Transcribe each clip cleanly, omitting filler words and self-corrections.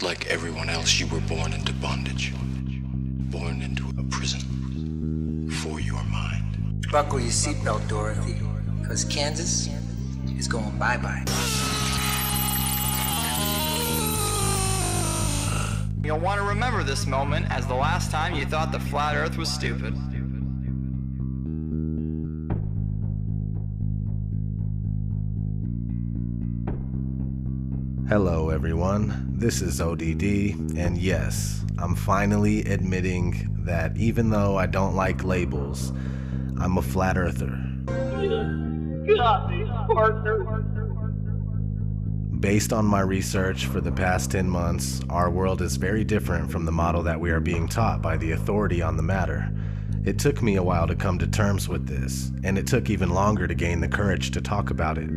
Like everyone else, you were born into bondage. Born into a prison for your mind. Buckle your seatbelt, Dorothy, because Kansas is going bye-bye. You'll want to remember this moment as the last time you thought the flat earth was stupid. Hello everyone, this is ODD, and yes, I'm finally admitting that even though I don't like labels, I'm a flat earther. Got me, partner. Based on my research for the past 10 months, our world is very different from the model that we are being taught by the authority on the matter. It took me a while to come to terms with this, and it took even longer to gain the courage to talk about it.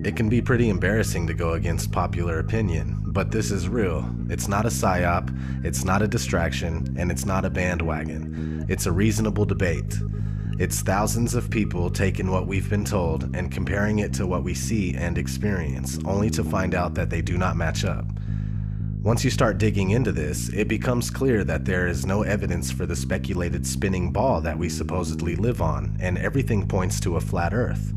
It can be pretty embarrassing to go against popular opinion, but this is real. It's not a psyop, it's not a distraction, and it's not a bandwagon. It's a reasonable debate. It's thousands of people taking what we've been told and comparing it to what we see and experience, only to find out that they do not match up. Once you start digging into this, it becomes clear that there is no evidence for the speculated spinning ball that we supposedly live on, and everything points to a flat earth.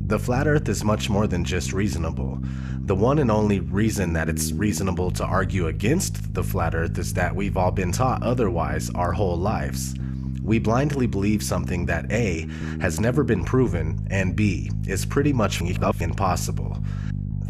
The flat earth is much more than just reasonable. The one and only reason that it's reasonable to argue against the flat earth is that we've all been taught otherwise our whole lives. We blindly believe something that A, has never been proven, and B, is pretty much impossible.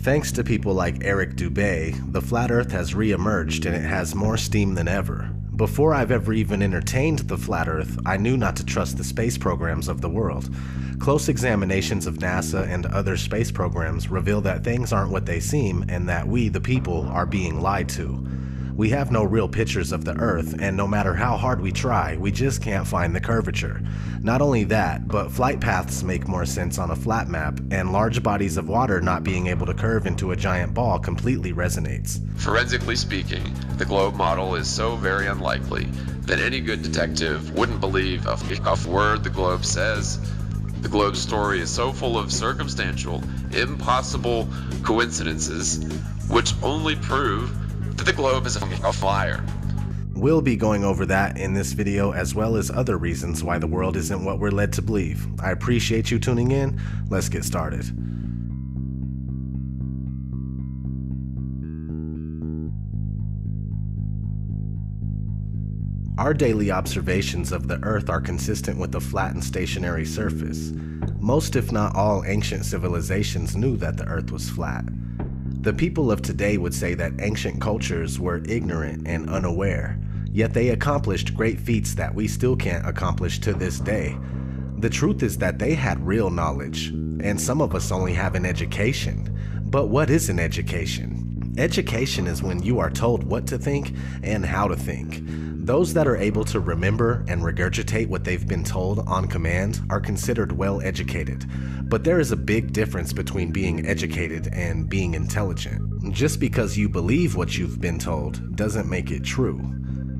Thanks to people like Eric Dubay, the flat earth has re-emerged and it has more steam than ever. Before I've ever even entertained the flat earth, I knew not to trust the space programs of the world. Close examinations of NASA and other space programs reveal that things aren't what they seem and that we, the people, are being lied to. We have no real pictures of the Earth, and no matter how hard we try, we just can't find the curvature. Not only that, but flight paths make more sense on a flat map, and large bodies of water not being able to curve into a giant ball completely resonates. Forensically speaking, the globe model is so very unlikely that any good detective wouldn't believe a word the globe says. The globe's story is so full of circumstantial, impossible coincidences, which only prove that the globe is a flyer. We'll be going over that in this video, as well as other reasons why the world isn't what we're led to believe. I appreciate you tuning in. Let's get started. Our daily observations of the Earth are consistent with a flat and stationary surface. Most, if not all, ancient civilizations knew that the Earth was flat. The people of today would say that ancient cultures were ignorant and unaware, yet they accomplished great feats that we still can't accomplish to this day. The truth is that they had real knowledge, and some of us only have an education. But what is an education? Education is when you are told what to think and how to think. Those that are able to remember and regurgitate what they've been told on command are considered well educated. But there is a big difference between being educated and being intelligent. Just because you believe what you've been told doesn't make it true.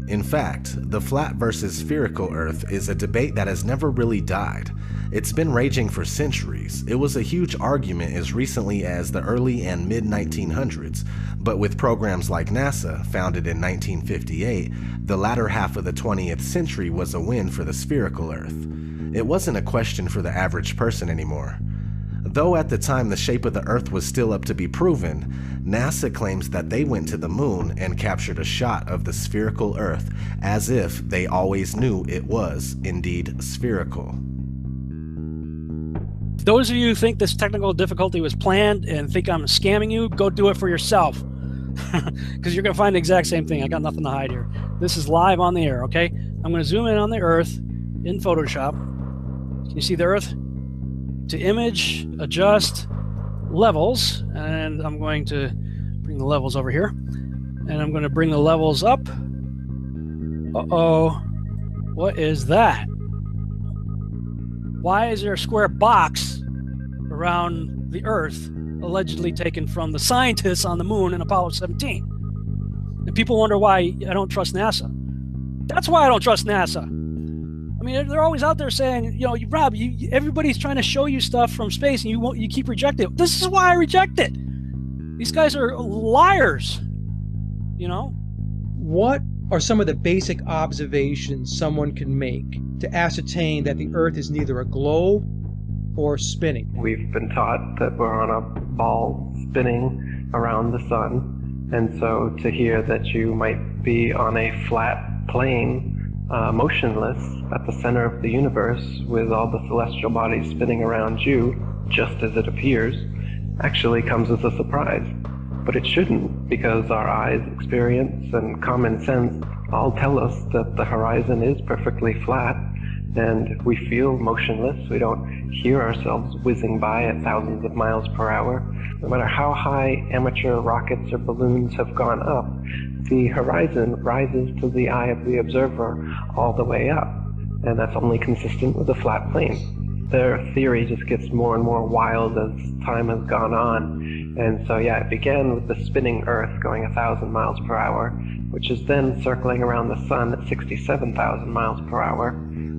In fact, the flat versus spherical Earth is a debate that has never really died. It's been raging for centuries. It was a huge argument as recently as the early and mid-1900s, but with programs like NASA, founded in 1958, the latter half of the 20th century was a win for the spherical Earth. It wasn't a question for the average person anymore. Though at the time the shape of the Earth was still up to be proven, NASA claims that they went to the moon and captured a shot of the spherical Earth as if they always knew it was indeed spherical. Those of you who think this technical difficulty was planned and think I'm scamming you, go do it for yourself. Because you're going to find the exact same thing. I got nothing to hide here. This is live on the air, okay? I'm going to zoom in on the Earth in Photoshop. Can you see the Earth? To image, adjust, levels, and I'm going to bring the levels over here. And I'm going to bring the levels up. Uh-oh. What is that? Why is there a square box around the Earth allegedly taken from the scientists on the moon in Apollo 17? And people wonder why I don't trust NASA. That's why I don't trust NASA. I mean, they're always out there saying, you know, Rob, everybody's trying to show you stuff from space and you keep rejecting it. This is why I reject it. These guys are liars. you know? What are some of the basic observations someone can make to ascertain that the Earth is neither a globe or spinning? We've been taught that we're on a ball spinning around the sun, and so to hear that you might be on a flat plane, motionless at the center of the universe with all the celestial bodies spinning around you, just as it appears, actually comes as a surprise. But it shouldn't, because our eyes, experience, and common sense all tell us that the horizon is perfectly flat, and we feel motionless. We don't hear ourselves whizzing by at thousands of miles per hour. No matter how high amateur rockets or balloons have gone up, the horizon rises to the eye of the observer all the way up, and that's only consistent with a flat plane. Their theory just gets more and more wild as time has gone on. And so, yeah, it began with the spinning Earth going 1,000 miles per hour, which is then circling around the sun at 67,000 miles per hour,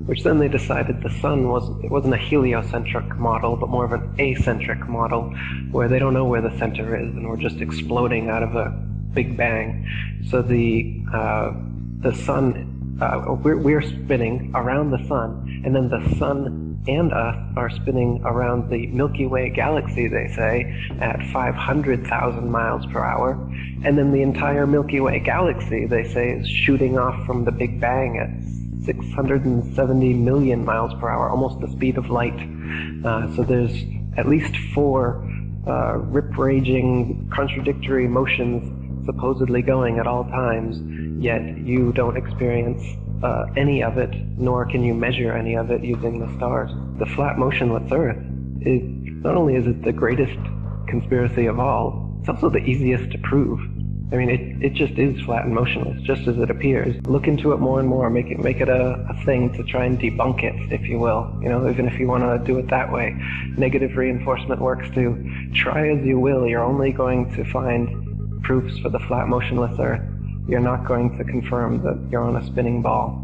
which then they decided the sun wasn't a heliocentric model, but more of an acentric model, where they don't know where the center is, and we're just exploding out of a big bang. So the sun, we're spinning around the sun, and then the sun and us are spinning around the Milky Way galaxy, they say, at 500,000 miles per hour. And then the entire Milky Way galaxy, they say, is shooting off from the Big Bang at 670 million miles per hour, almost the speed of light. So there's at least 4 rip-raging, contradictory motions supposedly going at all times, yet you don't experience any of it, nor can you measure any of it using the stars. The flat motionless Earth is not only is it the greatest conspiracy of all, it's also the easiest to prove. I mean, it just is flat and motionless, just as it appears. Look into it more and more, make it a thing to try and debunk it, if you will. You know, even if you want to do it that way. Negative reinforcement works too. Try as you will, you're only going to find proofs for the flat motionless Earth. You're not going to confirm that you're on a spinning ball.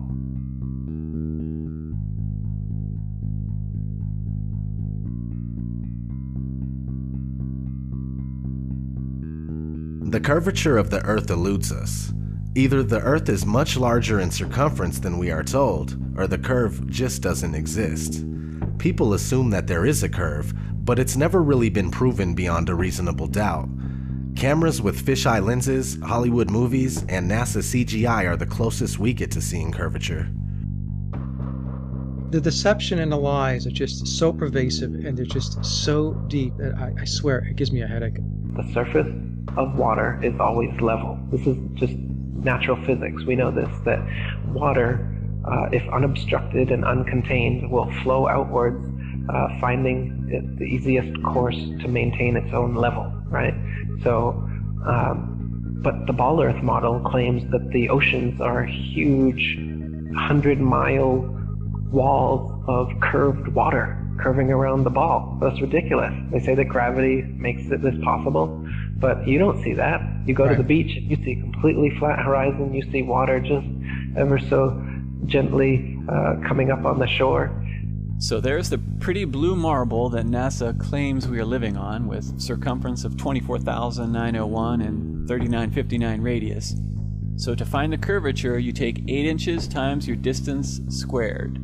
The curvature of the Earth eludes us. Either the Earth is much larger in circumference than we are told, or the curve just doesn't exist. People assume that there is a curve, but it's never really been proven beyond a reasonable doubt. Cameras with fisheye lenses, Hollywood movies, and NASA CGI are the closest we get to seeing curvature. The deception and the lies are just so pervasive, and they're just so deep that I swear it gives me a headache. The surface of water is always level. This is just natural physics. We know this, that water, if unobstructed and uncontained, will flow outwards, finding it the easiest course to maintain its own level, right? So, but the ball Earth model claims that the oceans are huge 100-mile walls of curved water curving around the ball. That's ridiculous. They say that gravity makes this possible, but you don't see that. You go to the beach and you see completely flat horizon. You see water just ever so gently coming up on the shore. So there's the pretty blue marble that NASA claims we are living on, with circumference of 24,901 and 3959 radius. So to find the curvature, you take 8 inches times your distance squared.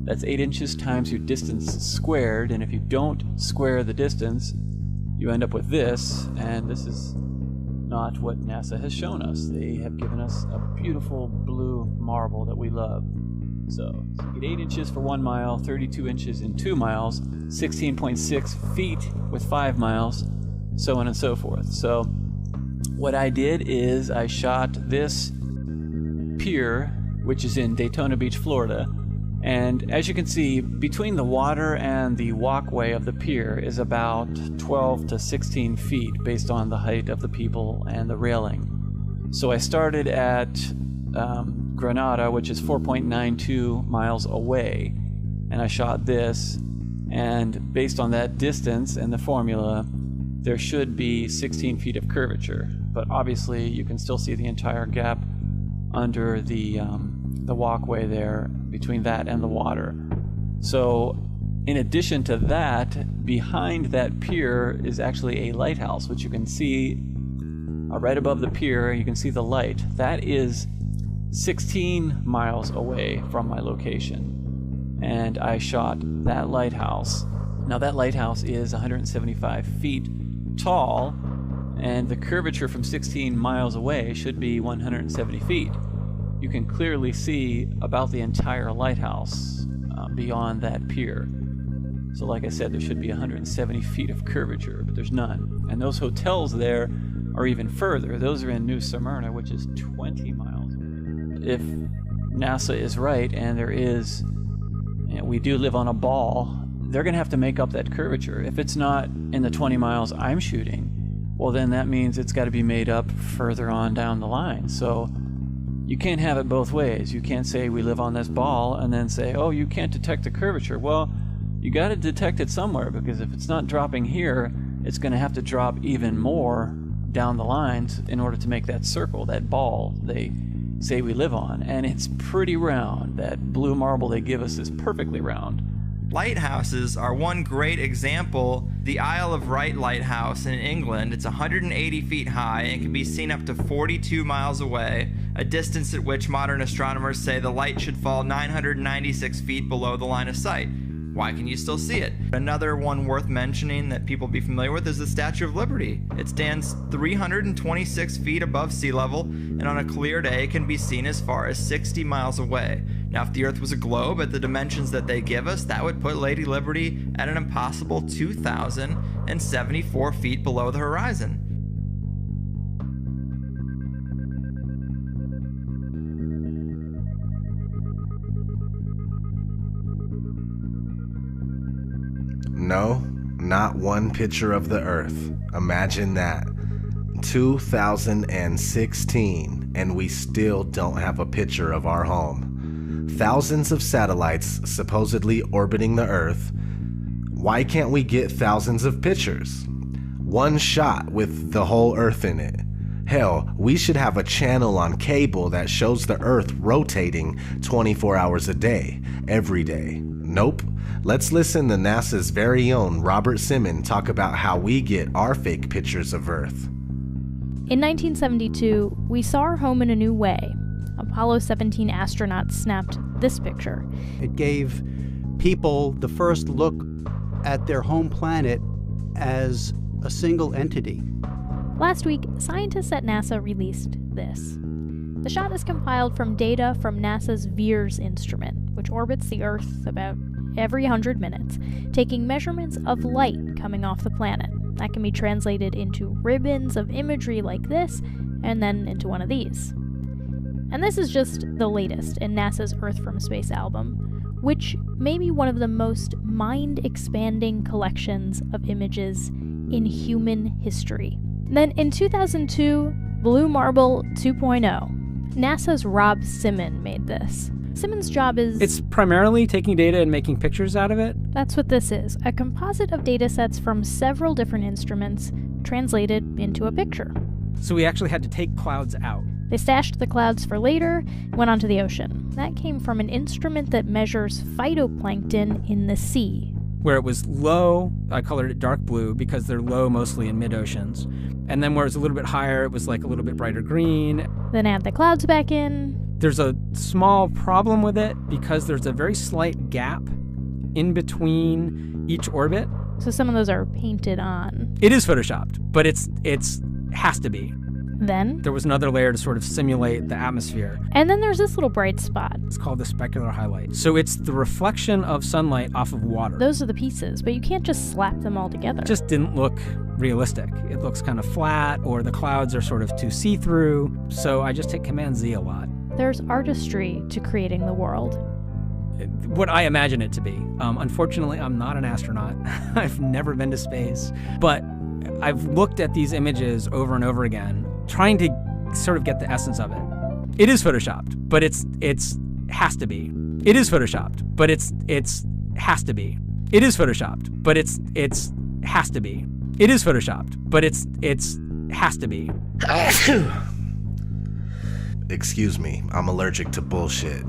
That's 8 inches times your distance squared, and if you don't square the distance, you end up with this, and this is not what NASA has shown us. They have given us a beautiful blue marble that we love. So you get 8 inches for 1 mile, 32 inches in 2 miles, 16.6 feet with 5 miles, so on and so forth. So what I did is I shot this pier, which is in Daytona Beach, Florida, and as you can see, between the water and the walkway of the pier is about 12 to 16 feet based on the height of the people and the railing. So I started at Granada, which is 4.92 miles away, and I shot this, and based on that distance and the formula, there should be 16 feet of curvature, but obviously you can still see the entire gap under the walkway there between that and the water. So in addition to that, behind that pier is actually a lighthouse, which you can see right above the pier. You can see the light. That is 16 miles away from my location. And I shot that lighthouse. Now that lighthouse is 175 feet tall, and the curvature from 16 miles away should be 170 feet. You can clearly see about the entire lighthouse beyond that pier. So like I said, there should be 170 feet of curvature, but there's none. And those hotels there are even further. Those are in New Smyrna, which is 20 miles. If NASA is right and there is, we do live on a ball, they're going to have to make up that curvature. If it's not in the 20 miles I'm shooting, well then that means it's got to be made up further on down the line. So you can't have it both ways. You can't say we live on this ball and then say, oh, you can't detect the curvature. Well, you got to detect it somewhere, because if it's not dropping here, it's going to have to drop even more down the lines in order to make that circle, that ball they say we live on. And it's pretty round. That blue marble they give us is perfectly round. Lighthouses are one great example. The Isle of Wight Lighthouse in England, it's 180 feet high and can be seen up to 42 miles away, a distance at which modern astronomers say the light should fall 996 feet below the line of sight. Why can you still see it? Another one worth mentioning that people be familiar with is the Statue of Liberty. It stands 326 feet above sea level, and on a clear day can be seen as far as 60 miles away. Now, if the Earth was a globe at the dimensions that they give us, that would put Lady Liberty at an impossible 2,074 feet below the horizon. No, not one picture of the Earth. Imagine that. 2016, and we still don't have a picture of our home. Thousands of satellites supposedly orbiting the Earth. Why can't we get thousands of pictures? One shot with the whole Earth in it. Hell, we should have a channel on cable that shows the Earth rotating 24 hours a day, every day. Nope. Let's listen to NASA's very own Robert Simon talk about how we get our fake pictures of Earth. In 1972, we saw our home in a new way. Apollo 17 astronauts snapped this picture. It gave people the first look at their home planet as a single entity. Last week, scientists at NASA released this. The shot is compiled from data from NASA's VEERS instrument, which orbits the Earth about every 100 minutes, taking measurements of light coming off the planet. That can be translated into ribbons of imagery like this, and then into one of these. And this is just the latest in NASA's Earth from Space album, which may be one of the most mind-expanding collections of images in human history. Then in 2002, Blue Marble 2.0, NASA's Rob Simon made this. Simon's job is... It's primarily taking data and making pictures out of it. That's what this is, a composite of data sets from several different instruments translated into a picture. So we actually had to take clouds out. They stashed the clouds for later, went onto the ocean. That came from an instrument that measures phytoplankton in the sea. Where it was low, I colored it dark blue because they're low mostly in mid-oceans. And then where it's a little bit higher, it was like a little bit brighter green. Then add the clouds back in. There's a small problem with it because there's a very slight gap in between each orbit. So some of those are painted on. It is photoshopped, but it's has to be. Then there was another layer to sort of simulate the atmosphere. And then there's this little bright spot. It's called the specular highlight. So it's the reflection of sunlight off of water. Those are the pieces, but you can't just slap them all together. It just didn't look realistic. It looks kind of flat, or the clouds are sort of too see-through. So I just hit Command Z a lot. There's artistry to creating the world. What I imagine it to be. Unfortunately, I'm not an astronaut. I've never been to space. But I've looked at these images over and over again, trying to sort of get the essence of it. It is photoshopped, but it's has to be. It is photoshopped, but it's has to be. It is photoshopped, but it's has to be. It is photoshopped, but it's has to be. Excuse me, I'm allergic to bullshit.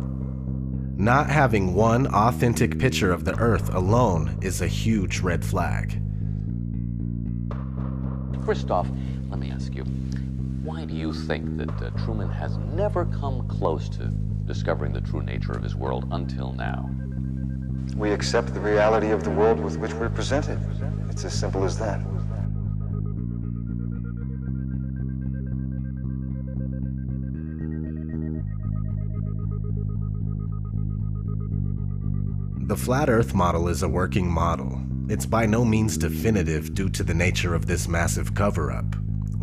Not having one authentic picture of the Earth alone is a huge red flag. Christoph, let me ask you, Why do you think that Truman has never come close to discovering the true nature of his world until now? We accept the reality of the world with which we're presented. It's as simple as that. The flat Earth model is a working model. It's by no means definitive due to the nature of this massive cover-up.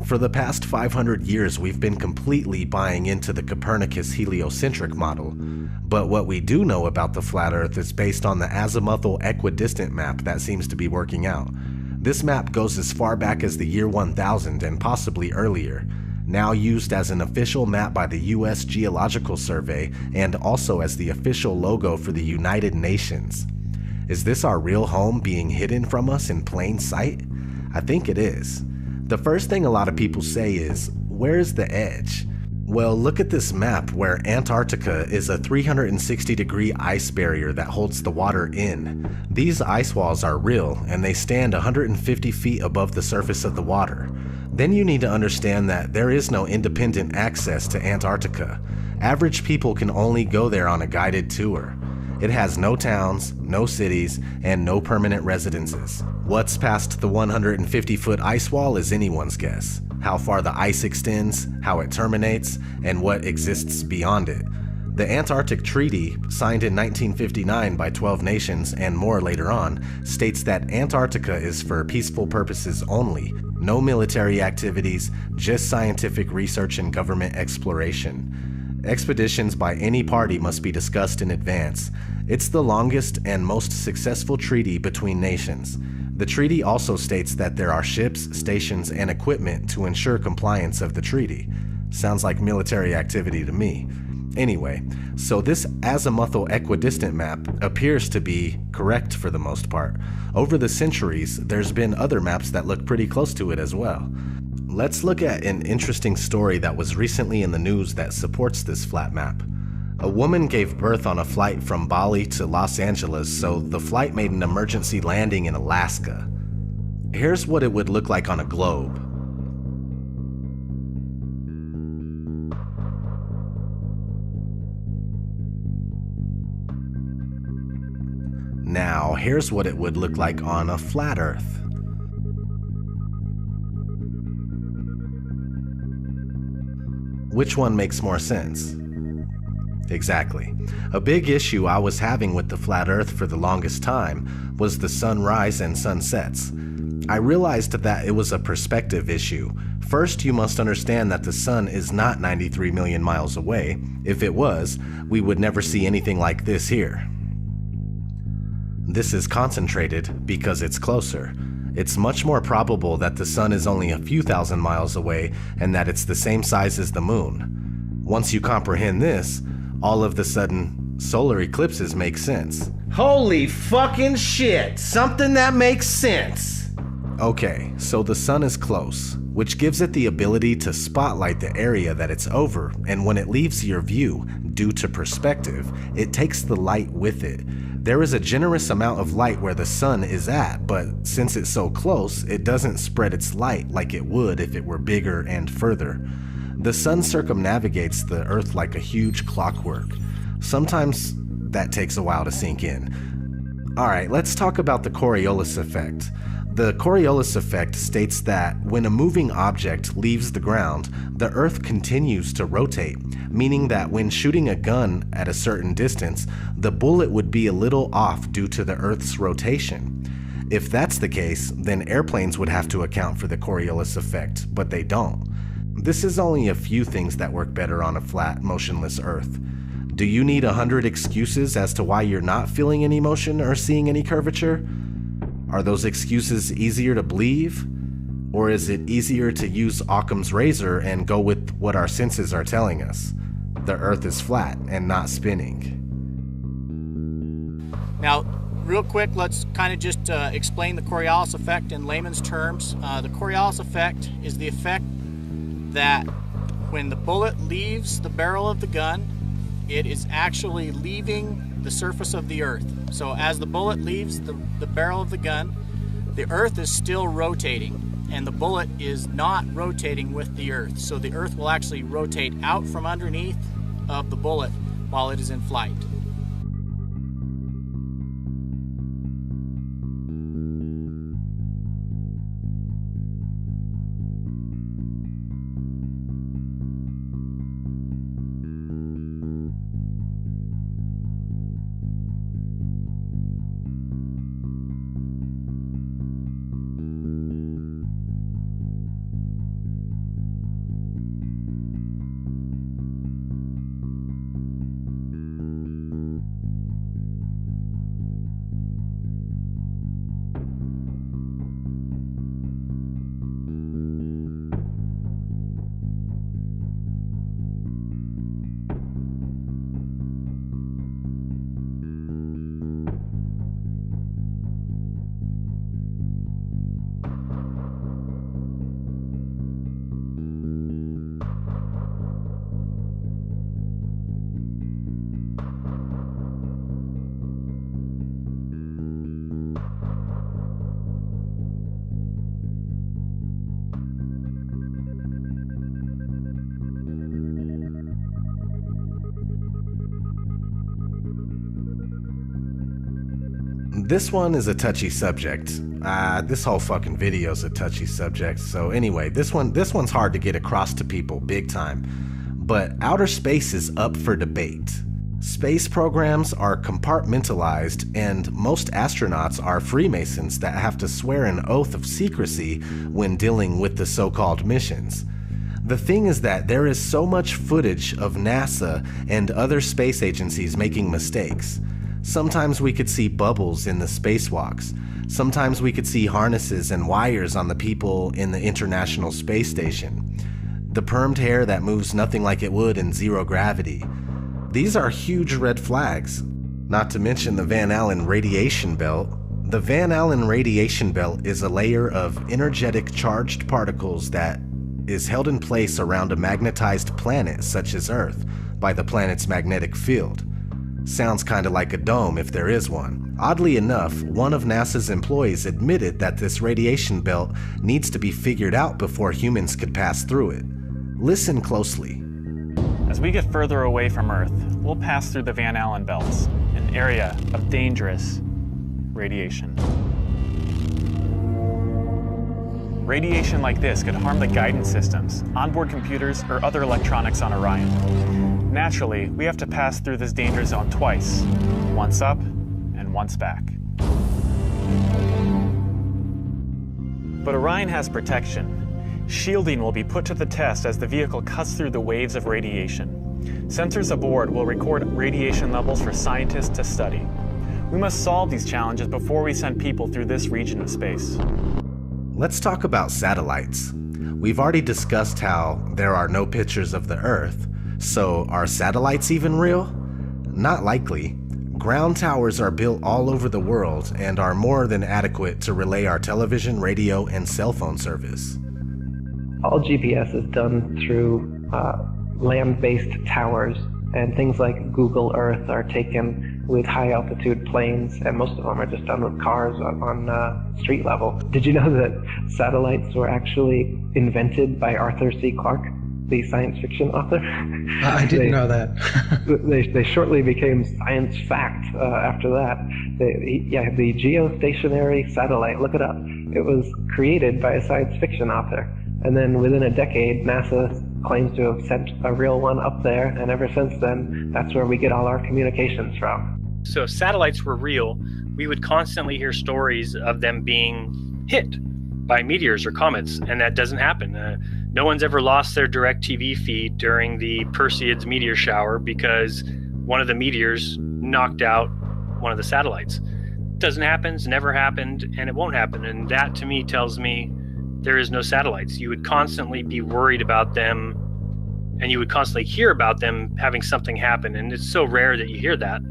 For the past 500 years, we've been completely buying into the Copernicus heliocentric model, but what we do know about the flat Earth is based on the azimuthal equidistant map that seems to be working out. This map goes as far back as the year 1000 and possibly earlier, now used as an official map by the U.S. Geological Survey and also as the official logo for the United Nations. Is this our real home being hidden from us in plain sight? I think it is. The first thing a lot of people say is, where's the edge? Well, look at this map where Antarctica is a 360-degree ice barrier that holds the water in. These ice walls are real and they stand 150 feet above the surface of the water. Then you need to understand that there is no independent access to Antarctica. Average people can only go there on a guided tour. It has no towns, no cities, and no permanent residences. What's past the 150-foot ice wall is anyone's guess. How far the ice extends, how it terminates, and what exists beyond it. The Antarctic Treaty, signed in 1959 by 12 nations and more later on, states that Antarctica is for peaceful purposes only. No military activities, just scientific research and government exploration. Expeditions by any party must be discussed in advance. It's the longest and most successful treaty between nations. The treaty also states that there are ships, stations, and equipment to ensure compliance of the treaty. Sounds like military activity to me. Anyway, so this azimuthal equidistant map appears to be correct for the most part. Over the centuries, there's been other maps that look pretty close to it as well. Let's look at an interesting story that was recently in the news that supports this flat map. A woman gave birth on a flight from Bali to Los Angeles, so the flight made an emergency landing in Alaska. Here's what it would look like on a globe. Now, here's what it would look like on a flat Earth. Which one makes more sense? Exactly. A big issue I was having with the flat Earth for the longest time was the sunrise and sunsets. I realized that it was a perspective issue. First, you must understand that the sun is not 93 million miles away. If it was, we would never see anything like this here. This is concentrated because it's closer. It's much more probable that the sun is only a few thousand miles away and that it's the same size as the moon. Once you comprehend this, all of the sudden, solar eclipses make sense. Holy fucking shit! Something that makes sense! Okay, so the sun is close, which gives it the ability to spotlight the area that it's over, and when it leaves your view, due to perspective, it takes the light with it. There is a generous amount of light where the sun is at, but since it's so close, it doesn't spread its light like it would if it were bigger and further. The sun circumnavigates the Earth like a huge clockwork. Sometimes that takes a while to sink in. Alright, let's talk about the Coriolis effect. The Coriolis effect states that when a moving object leaves the ground, the Earth continues to rotate, meaning that when shooting a gun at a certain distance, the bullet would be a little off due to the Earth's rotation. If that's the case, then airplanes would have to account for the Coriolis effect, but they don't. This is only a few things that work better on a flat, motionless Earth. Do you need 100 excuses as to why you're not feeling any motion or seeing any curvature? Are those excuses easier to believe? Or is it easier to use Occam's razor and go with what our senses are telling us? The Earth is flat and not spinning. Now, real quick, let's kind of just explain the Coriolis effect in layman's terms. The Coriolis effect is the effect that when the bullet leaves the barrel of the gun, it is actually leaving the surface of the Earth. So as the bullet leaves the barrel of the gun, the Earth is still rotating. and the bullet is not rotating with the Earth. So the Earth will actually rotate out from underneath of the bullet while it is in flight. This one is a touchy subject. This whole fucking video is a touchy subject. So anyway, this one's hard to get across to people big time. But outer space is up for debate. Space programs are compartmentalized, and most astronauts are Freemasons that have to swear an oath of secrecy when dealing with the so-called missions. The thing is that there is so much footage of NASA and other space agencies making mistakes. Sometimes we could see bubbles in the spacewalks. Sometimes we could see harnesses and wires on the people in the International Space Station. The permed hair that moves nothing like it would in zero gravity. These are huge red flags. Not to mention the Van Allen radiation belt. The Van Allen radiation belt is a layer of energetic charged particles that is held in place around a magnetized planet such as Earth by the planet's magnetic field. Sounds kinda like a dome if there is one. Oddly enough, one of NASA's employees admitted that this radiation belt needs to be figured out before humans could pass through it. Listen closely. As we get further away from Earth, we'll pass through the Van Allen belts, an area of dangerous radiation. Radiation like this could harm the guidance systems, onboard computers, or other electronics on Orion. Naturally, we have to pass through this danger zone twice, once up and once back. But Orion has protection. Shielding will be put to the test as the vehicle cuts through the waves of radiation. Sensors aboard will record radiation levels for scientists to study. We must solve these challenges before we send people through this region of space. Let's talk about satellites. We've already discussed how there are no pictures of the Earth, so are satellites even real? Not likely. Ground towers are built all over the world and are more than adequate to relay our television, radio, and cell phone service. All GPS is done through land-based towers, and things like Google Earth are taken with high-altitude planes, and most of them are just done with cars on street level. Did you know that satellites were actually invented by Arthur C. Clarke, the science fiction author? I didn't know that. they shortly became science fact after that. The geostationary satellite, look it up. It was created by a science fiction author. And then within a decade, NASA claims to have sent a real one up there, and ever since then, that's where we get all our communications from. So if satellites were real, we would constantly hear stories of them being hit by meteors or comets, and that doesn't happen. No one's ever lost their direct TV feed during the Perseids meteor shower because one of the meteors knocked out one of the satellites. It doesn't happen, it's never happened, and it won't happen. And that to me tells me there is no satellites. You would constantly be worried about them, and you would constantly hear about them having something happen, and it's so rare that you hear that.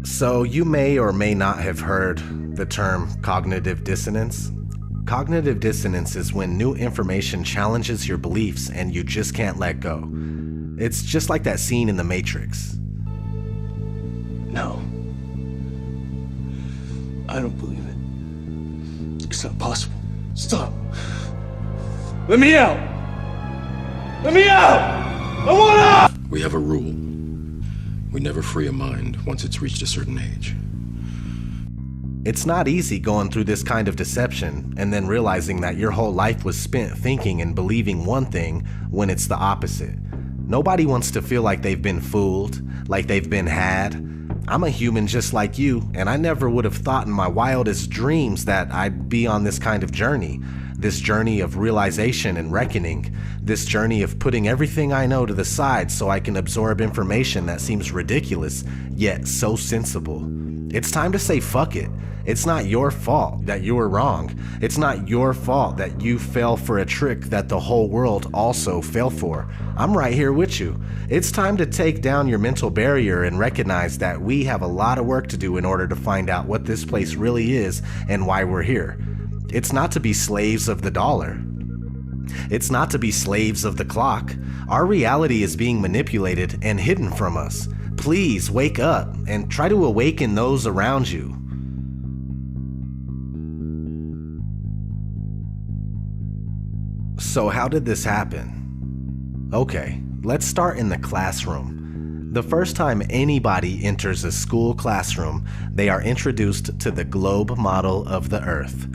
So you may or may not have heard the term cognitive dissonance. Cognitive dissonance is when new information challenges your beliefs and you just can't let go. It's just like that scene in The Matrix. I don't believe it. It's not possible. Stop. Let me out! Let me out! I want out! We have a rule. We never free a mind once it's reached a certain age. It's not easy going through this kind of deception and then realizing that your whole life was spent thinking and believing one thing when it's the opposite. Nobody wants to feel like they've been fooled, like they've been had. I'm a human just like you, and I never would have thought in my wildest dreams that I'd be on this kind of journey. This journey of realization and reckoning. This journey of putting everything I know to the side so I can absorb information that seems ridiculous, yet so sensible. It's time to say fuck it. It's not your fault that you were wrong. It's not your fault that you fell for a trick that the whole world also fell for. I'm right here with you. It's time to take down your mental barrier and recognize that we have a lot of work to do in order to find out what this place really is and why we're here. It's not to be slaves of the dollar. It's not to be slaves of the clock. Our reality is being manipulated and hidden from us. Please wake up and try to awaken those around you. So how did this happen? Okay, let's start in the classroom. The first time anybody enters a school classroom, they are introduced to the globe model of the Earth.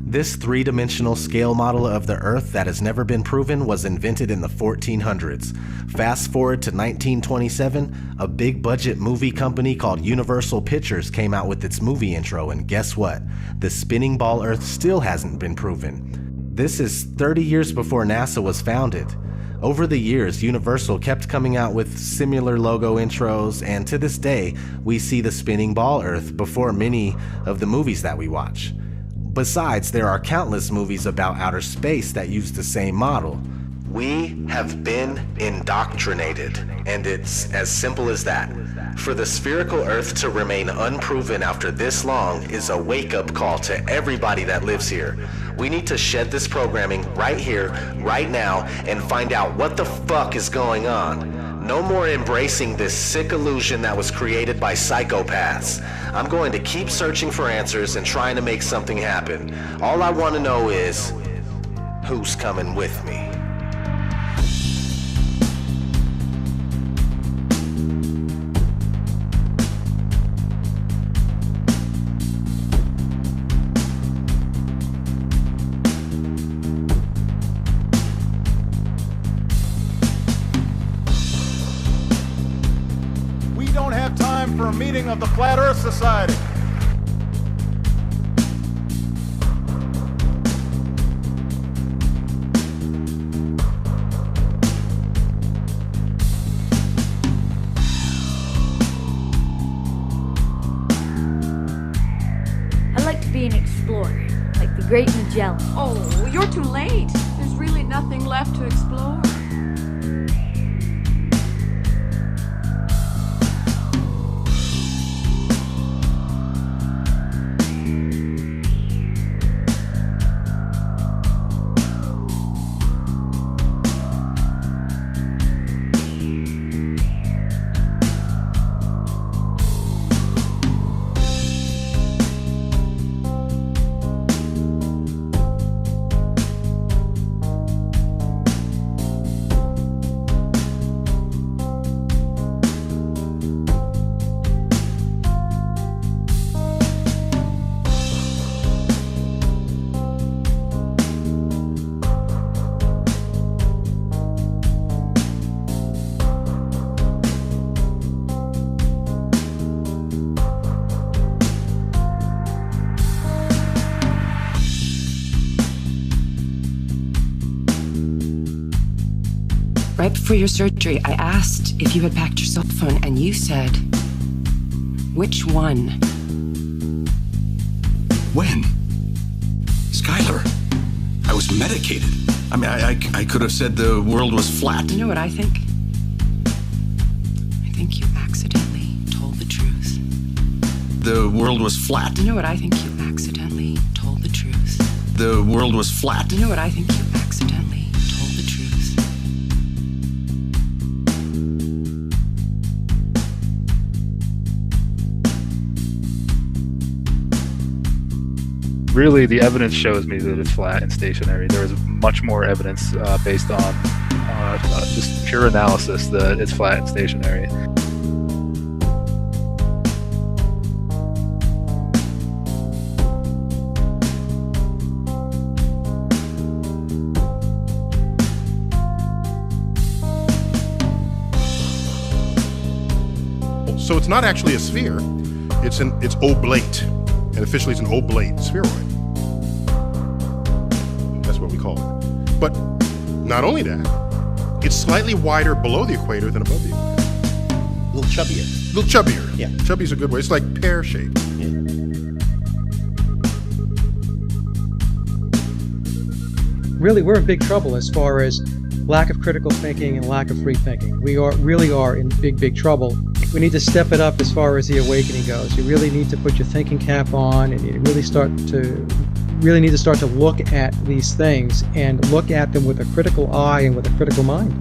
This three-dimensional scale model of the Earth that has never been proven was invented in the 1400s. Fast forward to 1927, a big-budget movie company called Universal Pictures came out with its movie intro, and guess what? The spinning ball Earth still hasn't been proven. This is 30 years before NASA was founded. Over the years, Universal kept coming out with similar logo intros, and to this day, we see the spinning ball Earth before many of the movies that we watch. Besides, there are countless movies about outer space that use the same model. We have been indoctrinated, and it's as simple as that. For the spherical Earth to remain unproven after this long is a wake-up call to everybody that lives here. We need to shed this programming right here, right now, and find out what the fuck is going on. No more embracing this sick illusion that was created by psychopaths. I'm going to keep searching for answers and trying to make something happen. All I want to know is, who's coming with me? For a meeting of the Flat Earth Society. I'd like to be an explorer, like the Great Magellan. Oh, you're too late. There's really nothing left to explore. Right before your surgery, I asked if you had packed your cell phone, and you said, which one? When? Skylar, I was medicated. I mean, I could have said the world was flat. You know what I think? I think you accidentally told the truth. The world was flat. You know what I think? You accidentally told the truth. The world was flat. You know what I think? You accidentally told the truth. really the evidence shows me that it's flat and stationary. There is much more evidence based on just pure analysis that it's flat and stationary. So it's not actually a sphere, it's oblate, and officially it's an oblate spheroid. That's what we call it. But not only that, it's slightly wider below the equator than above the equator. A little chubbier. A little chubbier. Yeah. Chubby's a good way. It's like pear-shaped. Yeah. Really, we're in big trouble as far as lack of critical thinking and lack of free thinking. We really are in big trouble. We need to step it up as far as the awakening goes. You really need to put your thinking cap on, and you really need to start to look at these things and look at them with a critical eye and with a critical mind.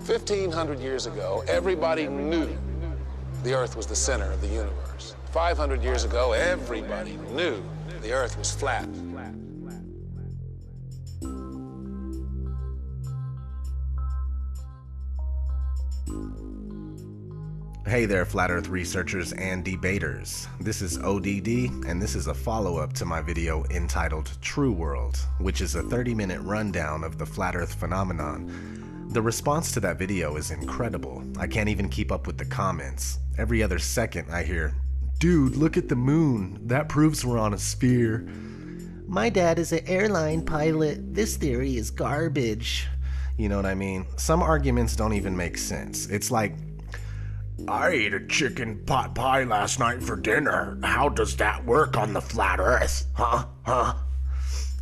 "1,500 years ago, everybody knew the Earth was the center of the universe. 500 years ago, everybody knew the Earth was flat." Hey there, Flat Earth researchers and debaters. This is ODD, and this is a follow-up to my video entitled True World, which is a 30-minute rundown of the Flat Earth phenomenon. The response to that video is incredible. I can't even keep up with the comments. Every other second I hear, "Dude, look at the moon. That proves we're on a sphere." "My dad is an airline pilot. This theory is garbage." You know what I mean? Some arguments don't even make sense. It's like, "I ate a chicken pot pie last night for dinner. How does that work on the flat Earth? Huh?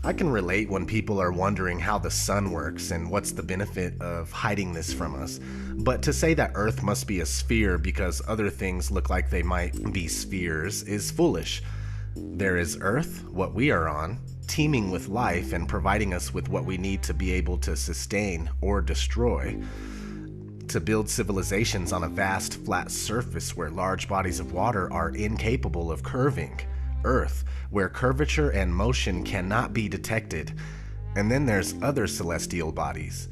I can relate when people are wondering how the sun works and what's the benefit of hiding this from us. But to say that Earth must be a sphere because other things look like they might be spheres is foolish. There is Earth, what we are on, teeming with life and providing us with what we need to be able to sustain or destroy. To build civilizations on a vast flat surface where large bodies of water are incapable of curving. Earth, where curvature and motion cannot be detected. And then there's other celestial bodies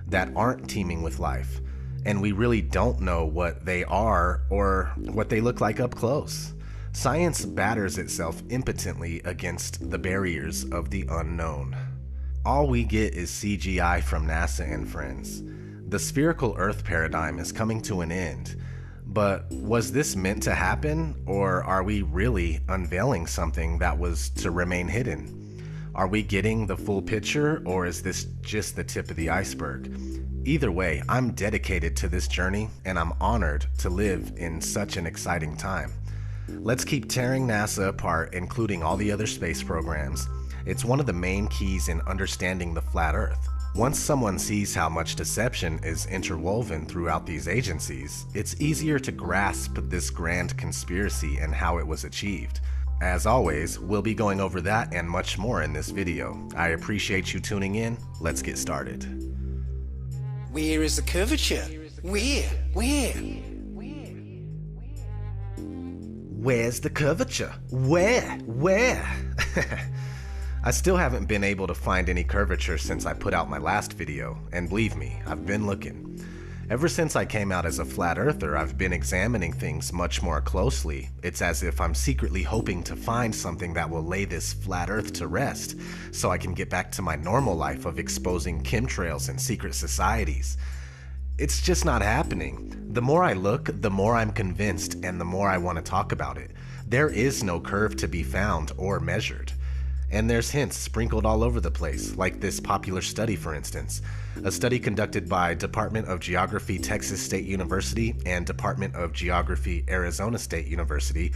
that aren't teeming with life, and we really don't know what they are or what they look like up close. Science batters itself impotently against the barriers of the unknown. All we get is CGI from NASA and friends. The spherical Earth paradigm is coming to an end. But was this meant to happen, or are we really unveiling something that was to remain hidden? Are we getting the full picture, or is this just the tip of the iceberg? Either way, I'm dedicated to this journey, and I'm honored to live in such an exciting time. Let's keep tearing NASA apart, including all the other space programs. It's one of the main keys in understanding the flat Earth. Once someone sees how much deception is interwoven throughout these agencies, it's easier to grasp this grand conspiracy and how it was achieved. As always, we'll be going over that and much more in this video. I appreciate you tuning in. Let's get started. Where is the curvature? Where? Where's the curvature? Where? I still haven't been able to find any curvature since I put out my last video, and believe me, I've been looking. Ever since I came out as a flat earther, I've been examining things much more closely. It's as if I'm secretly hoping to find something that will lay this flat earth to rest, so I can get back to my normal life of exposing chemtrails and secret societies. It's just not happening. The more I look, the more I'm convinced, and the more I want to talk about it. There is no curve to be found or measured. And there's hints sprinkled all over the place, like this popular study, for instance. A study conducted by Department of Geography, Texas State University, and Department of Geography, Arizona State University,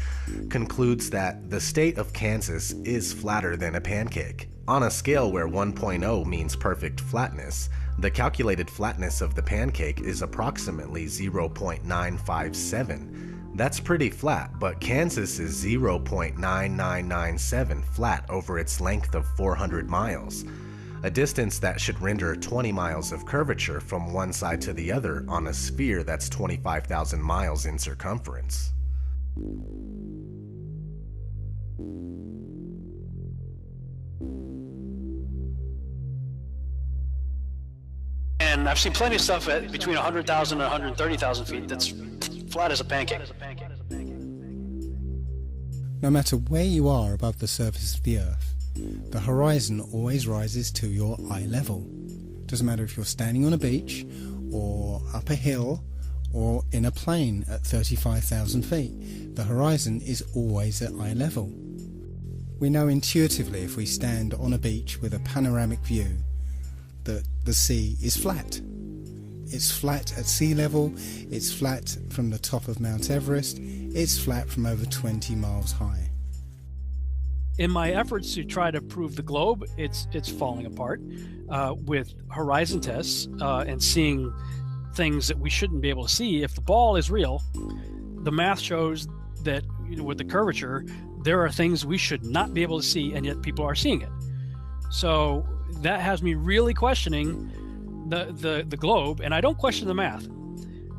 concludes that the state of Kansas is flatter than a pancake. On a scale where 1.0 means perfect flatness, the calculated flatness of the pancake is approximately 0.957. That's pretty flat, but Kansas is 0.9997 flat over its length of 400 miles, a distance that should render 20 miles of curvature from one side to the other on a sphere that's 25,000 miles in circumference. And I've seen plenty of stuff at between 100,000 and 130,000 feet that's flat as a pancake. No matter where you are above the surface of the Earth, the horizon always rises to your eye level. Doesn't matter if you're standing on a beach, or up a hill, or in a plane at 35,000 feet, the horizon is always at eye level. We know intuitively if we stand on a beach with a panoramic view that the sea is flat. It's flat at sea level, it's flat from the top of Mount Everest, it's flat from over 20 miles high. In my efforts to try to prove the globe, it's falling apart with horizon tests and seeing things that we shouldn't be able to see. If the ball is real, the math shows that, you know, with the curvature, there are things we should not be able to see, and yet people are seeing it. So that has me really questioning the globe, and I don't question the math,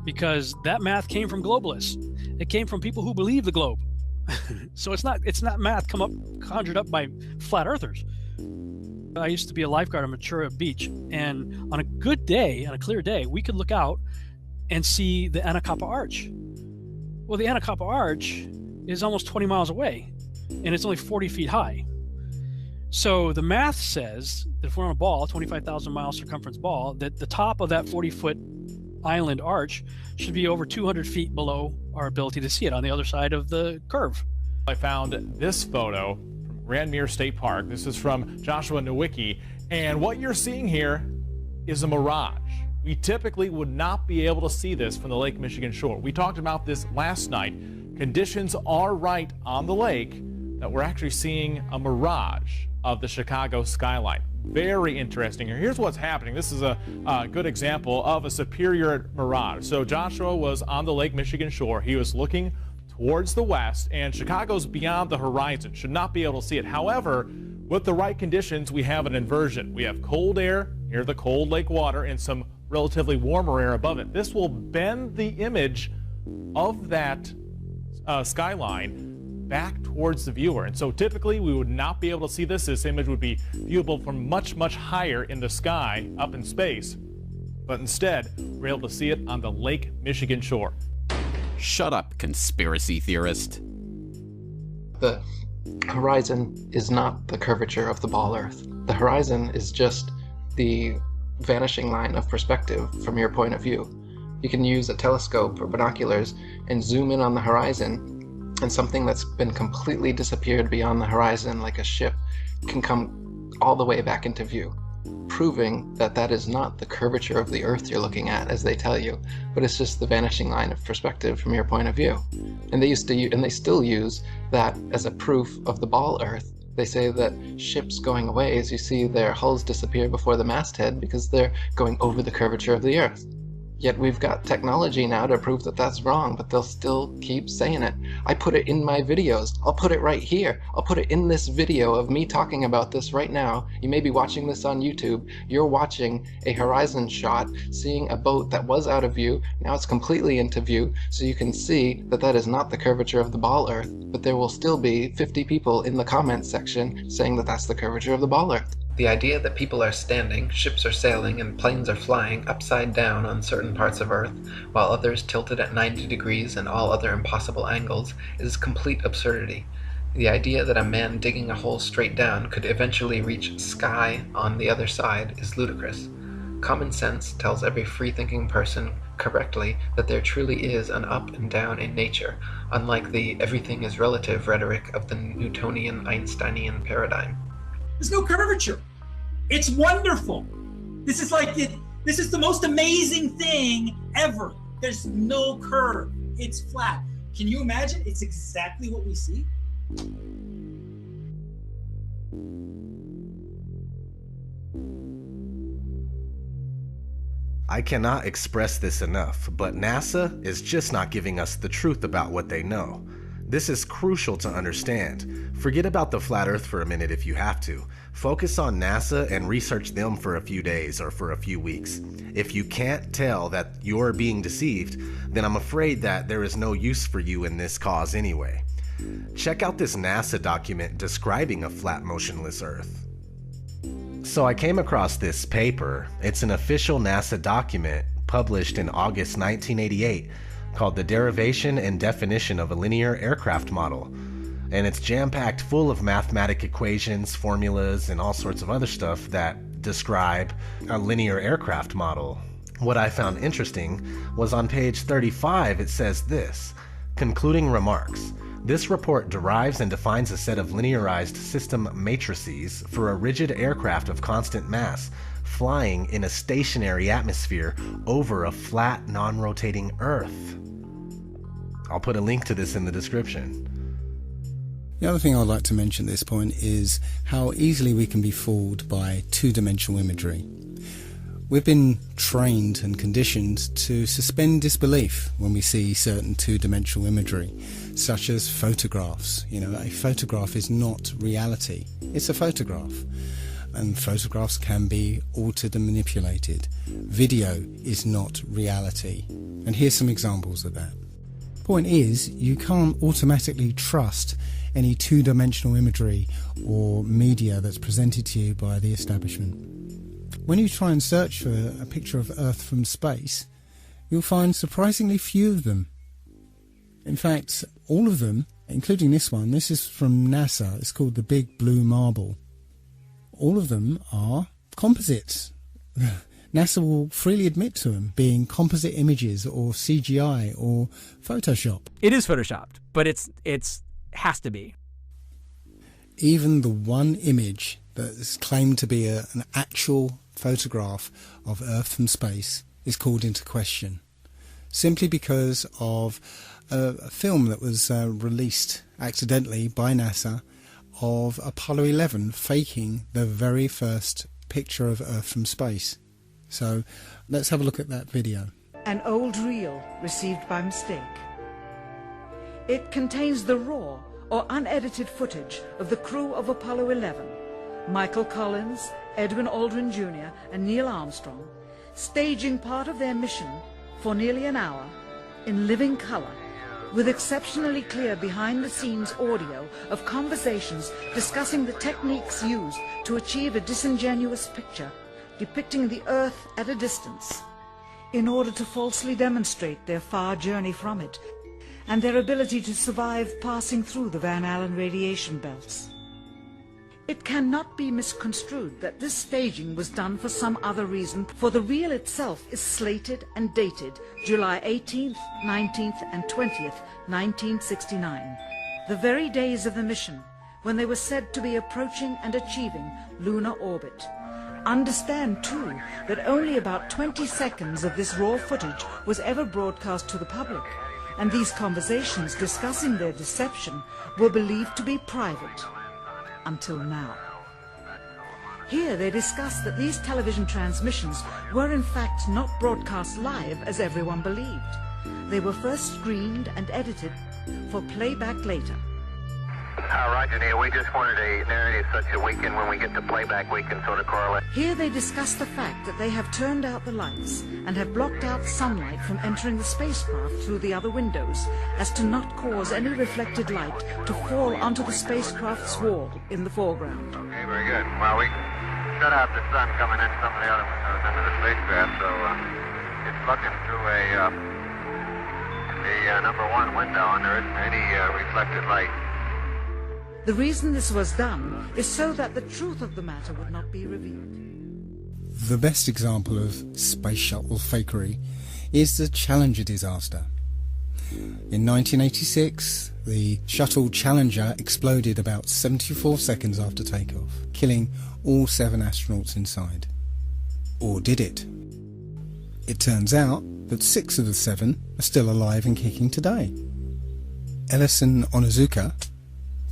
because that math came from globalists. It came from people who believe the globe. So it's not math conjured up by flat earthers. I used to be a lifeguard on Ventura Beach, and on a good day, on a clear day, we could look out and see the Anacapa Arch. Well, the Anacapa Arch is almost 20 miles away, and it's only 40 feet high. So the math says that if we're on a ball, 25,000 mile circumference ball, that the top of that 40-foot island arch should be over 200 feet below our ability to see it on the other side of the curve. I found this photo from Grand Mere State Park. This is from Joshua Nowicki, and what you're seeing here is a mirage. We typically would not be able to see this from the Lake Michigan shore. We talked about this last night. Conditions are right on the lake that we're actually seeing a mirage of the Chicago skyline. Very interesting here. Here's what's happening. This is a good example of a superior mirage. So Joshua was on the Lake Michigan shore. He was looking towards the west, and Chicago's beyond the horizon. Should not be able to see it. However, with the right conditions, we have an inversion. We have cold air near the cold lake water and some relatively warmer air above it. This will bend the image of that skyline back towards the viewer. And so typically we would not be able to see this. This image would be viewable from much, much higher in the sky, up in space. But instead, we're able to see it on the Lake Michigan shore. Shut up, conspiracy theorist. The horizon is not the curvature of the ball Earth. The horizon is just the vanishing line of perspective from your point of view. You can use a telescope or binoculars and zoom in on the horizon, and something that's been completely disappeared beyond the horizon, like a ship, can come all the way back into view, proving that that is not the curvature of the Earth you're looking at, as they tell you, but it's just the vanishing line of perspective from your point of view. And they still use that as a proof of the ball Earth. They say that ships going away, as you see their hulls disappear before the masthead, because they're going over the curvature of the Earth. Yet we've got technology now to prove that that's wrong, but they'll still keep saying it. I put it in my videos. I'll put it right here. I'll put it in this video of me talking about this right now. You may be watching this on YouTube. You're watching a horizon shot, seeing a boat that was out of view. Now it's completely into view, so you can see that that is not the curvature of the ball Earth, but there will still be 50 people in the comments section saying that that's the curvature of the ball Earth. The idea that people are standing, ships are sailing, and planes are flying upside down on certain parts of Earth, while others tilted at 90 degrees and all other impossible angles, is complete absurdity. The idea that a man digging a hole straight down could eventually reach sky on the other side is ludicrous. Common sense tells every free-thinking person correctly that there truly is an up and down in nature, unlike the everything is relative rhetoric of the Newtonian Einsteinian paradigm. There's no curvature. It's wonderful. This is the most amazing thing ever. There's no curve. It's flat. Can you imagine? It's exactly what we see. I cannot express this enough, but NASA is just not giving us the truth about what they know. This is crucial to understand. Forget about the flat Earth for a minute if you have to. Focus on NASA and research them for a few days or for a few weeks. If you can't tell that you're being deceived, then I'm afraid that there is no use for you in this cause anyway. Check out this NASA document describing a flat, motionless Earth. So I came across this paper. It's an official NASA document published in August 1988 called The Derivation and Definition of a Linear Aircraft Model. And it's jam-packed full of mathematic equations, formulas, and all sorts of other stuff that describe a linear aircraft model. What I found interesting was on page 35 it says this: concluding remarks. This report derives and defines a set of linearized system matrices for a rigid aircraft of constant mass flying in a stationary atmosphere over a flat, non-rotating Earth. I'll put a link to this in the description. The other thing I'd like to mention at this point is how easily we can be fooled by two-dimensional imagery. We've been trained and conditioned to suspend disbelief when we see certain two-dimensional imagery, such as photographs. A photograph is not reality. It's a photograph. And photographs can be altered and manipulated. Video is not reality. And here's some examples of that. Point is, you can't automatically trust any two-dimensional imagery or media that's presented to you by the establishment. When you try and search for a picture of Earth from space, you'll find surprisingly few of them. In fact, all of them, including this one, this is from NASA, it's called the Big Blue Marble. All of them are composites. NASA will freely admit to them being composite images or CGI or Photoshop. It is Photoshopped, but it's has to be. Even the one image that is claimed to be an actual photograph of Earth from space is called into question, simply because of a film that was released accidentally by NASA of Apollo 11 faking the very first picture of Earth from space. So let's have a look at that video. An old reel received by mistake. It contains the raw or unedited footage of the crew of Apollo 11, Michael Collins, Edwin Aldrin Jr. and Neil Armstrong, staging part of their mission for nearly an hour in living color, with exceptionally clear behind-the-scenes audio of conversations discussing the techniques used to achieve a disingenuous picture depicting the Earth at a distance, in order to falsely demonstrate their far journey from it and their ability to survive passing through the Van Allen radiation belts. It cannot be misconstrued that this staging was done for some other reason, for the reel itself is slated and dated July 18th, 19th and 20th, 1969, the very days of the mission when they were said to be approaching and achieving lunar orbit. Understand, too, that only about 20 seconds of this raw footage was ever broadcast to the public, and these conversations discussing their deception were believed to be private. Until now. Here they discuss that these television transmissions were in fact not broadcast live as everyone believed. They were first screened and edited for playback later. Roger, Neil. We just wanted a narrative such that we can, when we get to playback, we can sort of correlate. Here they discuss the fact that they have turned out the lights and have blocked out sunlight from entering the spacecraft through the other windows, as to not cause any reflected light to fall onto the spacecraft's wall in the foreground. Okay, very good. Well, shut out the sun coming in some of the other windows into the spacecraft, so it's looking through the number 1 window, and there isn't any reflected light. The reason this was done is so that the truth of the matter would not be revealed. The best example of space shuttle fakery is the Challenger disaster. In 1986, the shuttle Challenger exploded about 74 seconds after takeoff, killing all 7 astronauts inside. Or did it? It turns out that 6 of the 7 are still alive and kicking today. Ellison Onizuka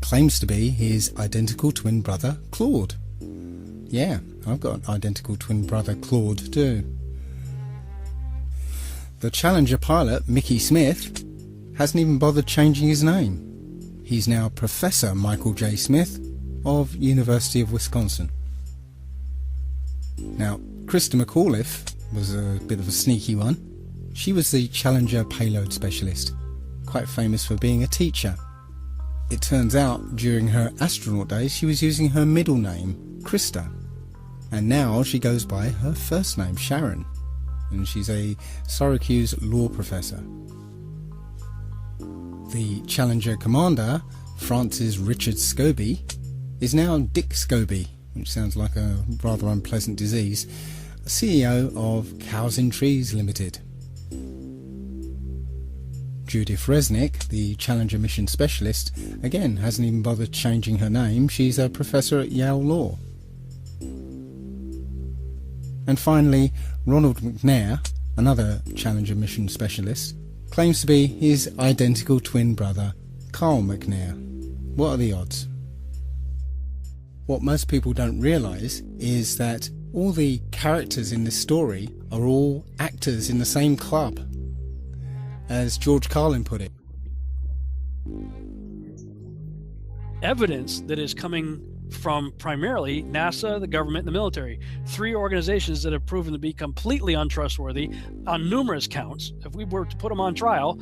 claims to be his identical twin brother, Claude. Yeah, I've got an identical twin brother, Claude, too. The Challenger pilot, Mickey Smith, hasn't even bothered changing his name. He's now Professor Michael J. Smith of University of Wisconsin. Now, Krista McAuliffe was a bit of a sneaky one. She was the Challenger payload specialist, quite famous for being a teacher. It turns out during her astronaut days she was using her middle name, Krista, and now she goes by her first name, Sharon, and she's a Syracuse law professor. The Challenger commander, Francis Richard Scobie, is now Dick Scobie, which sounds like a rather unpleasant disease, CEO of Cows in Trees Limited. Judith Resnick, the Challenger mission specialist, again hasn't even bothered changing her name. She's a professor at Yale Law. And finally, Ronald McNair, another Challenger mission specialist, claims to be his identical twin brother, Carl McNair. What are the odds? What most people don't realise is that all the characters in this story are all actors in the same club. As George Carlin put it. Evidence that is coming from primarily NASA, the government, and the military. 3 organizations that have proven to be completely untrustworthy on numerous counts. If we were to put them on trial,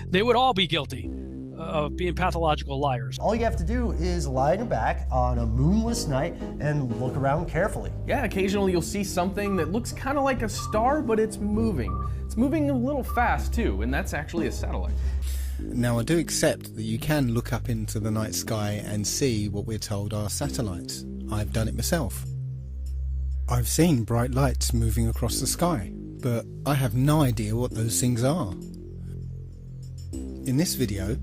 they would all be guilty of being pathological liars. All you have to do is lie on your back on a moonless night and look around carefully. Yeah, occasionally you'll see something that looks kind of like a star, but it's moving. It's moving a little fast too, and that's actually a satellite. Now, I do accept that you can look up into the night sky and see what we're told are satellites. I've done it myself. I've seen bright lights moving across the sky, but I have no idea what those things are. In this video,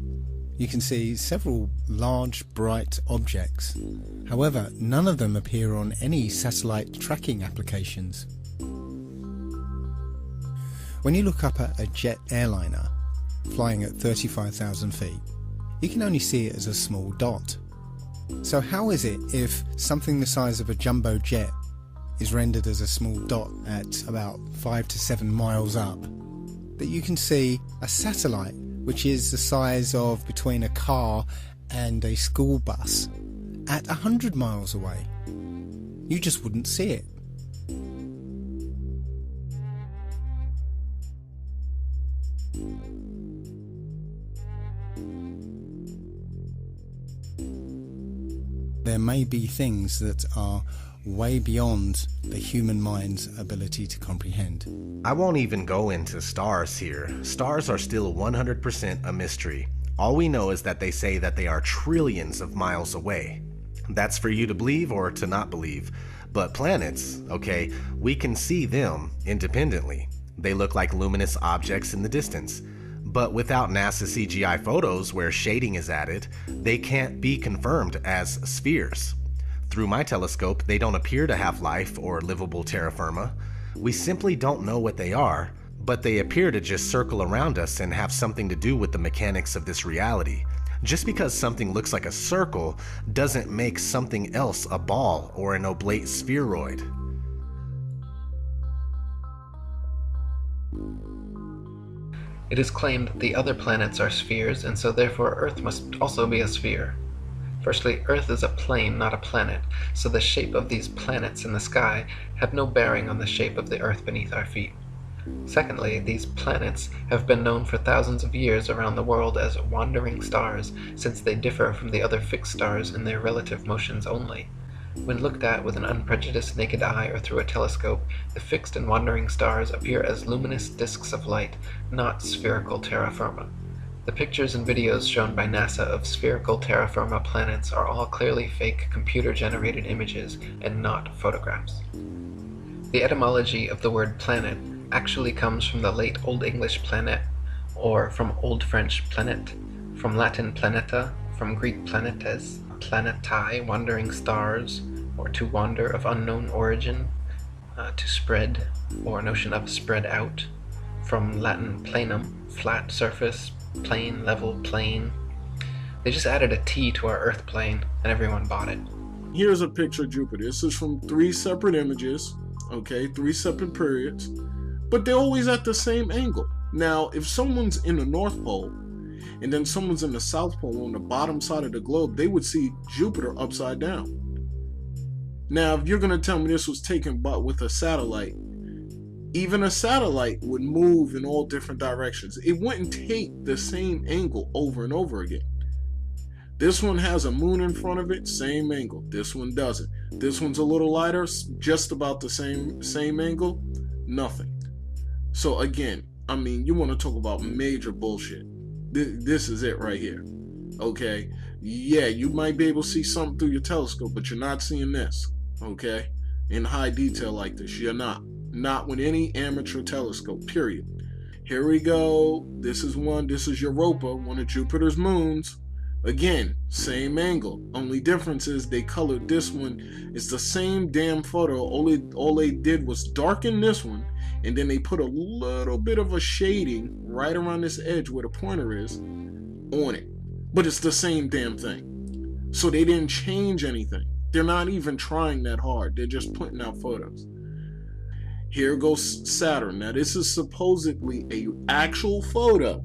you can see several large, bright objects. However, none of them appear on any satellite tracking applications. When you look up at a jet airliner flying at 35,000 feet, you can only see it as a small dot. So how is it if something the size of a jumbo jet is rendered as a small dot at about 5 to 7 miles up, that you can see a satellite which is the size of between a car and a school bus at 100 miles away? You just wouldn't see it. There may be things that are way beyond the human mind's ability to comprehend. I won't even go into stars here. Stars are still 100% a mystery. All we know is that they say that they are trillions of miles away. That's for you to believe or to not believe. But planets, okay, we can see them independently. They look like luminous objects in the distance. But without NASA CGI photos where shading is added, they can't be confirmed as spheres. Through my telescope, they don't appear to have life or livable terra firma. We simply don't know what they are, but they appear to just circle around us and have something to do with the mechanics of this reality. Just because something looks like a circle doesn't make something else a ball or an oblate spheroid. It is claimed that the other planets are spheres, and so therefore Earth must also be a sphere. Firstly, Earth is a plane, not a planet, so the shape of these planets in the sky have no bearing on the shape of the Earth beneath our feet. Secondly, these planets have been known for thousands of years around the world as wandering stars, since they differ from the other fixed stars in their relative motions only. When looked at with an unprejudiced naked eye or through a telescope, the fixed and wandering stars appear as luminous disks of light, not spherical terra firma. The pictures and videos shown by NASA of spherical terra firma planets are all clearly fake computer-generated images and not photographs. The etymology of the word planet actually comes from the late Old English planet, or from Old French planet, from Latin planeta, from Greek planetes, planetae, wandering stars, or to wander of unknown origin, to spread, or notion of spread out, from Latin planum, flat surface, plane, level, plane. They just added a T to our Earth plane, and everyone bought it. Here's a picture of Jupiter. This is from 3 separate images, okay, 3 separate periods, but they're always at the same angle. Now, if someone's in the North Pole, and then someone's in the South Pole on the bottom side of the globe, they would see Jupiter upside down. Now, if you're going to tell me this was taken with a satellite, even a satellite would move in all different directions. It wouldn't take the same angle over and over again. This one has a moon in front of it, same angle. This one doesn't. This one's a little lighter, just about the same angle, nothing. So again, I mean, you want to talk about major bullshit. This is it right here. Okay? Yeah, you might be able to see something through your telescope, but you're not seeing this. Okay? In high detail like this. You're not. Not with any amateur telescope, period. Here we go. This is one. This is Europa, one of Jupiter's moons. Again, same angle. Only difference is they colored this one. It's the same damn photo. All they did was darken this one, and then they put a little bit of a shading right around this edge where the pointer is on it. But it's the same damn thing. So they didn't change anything. They're not even trying that hard. They're just putting out photos. Here goes Saturn. Now this is supposedly an actual photo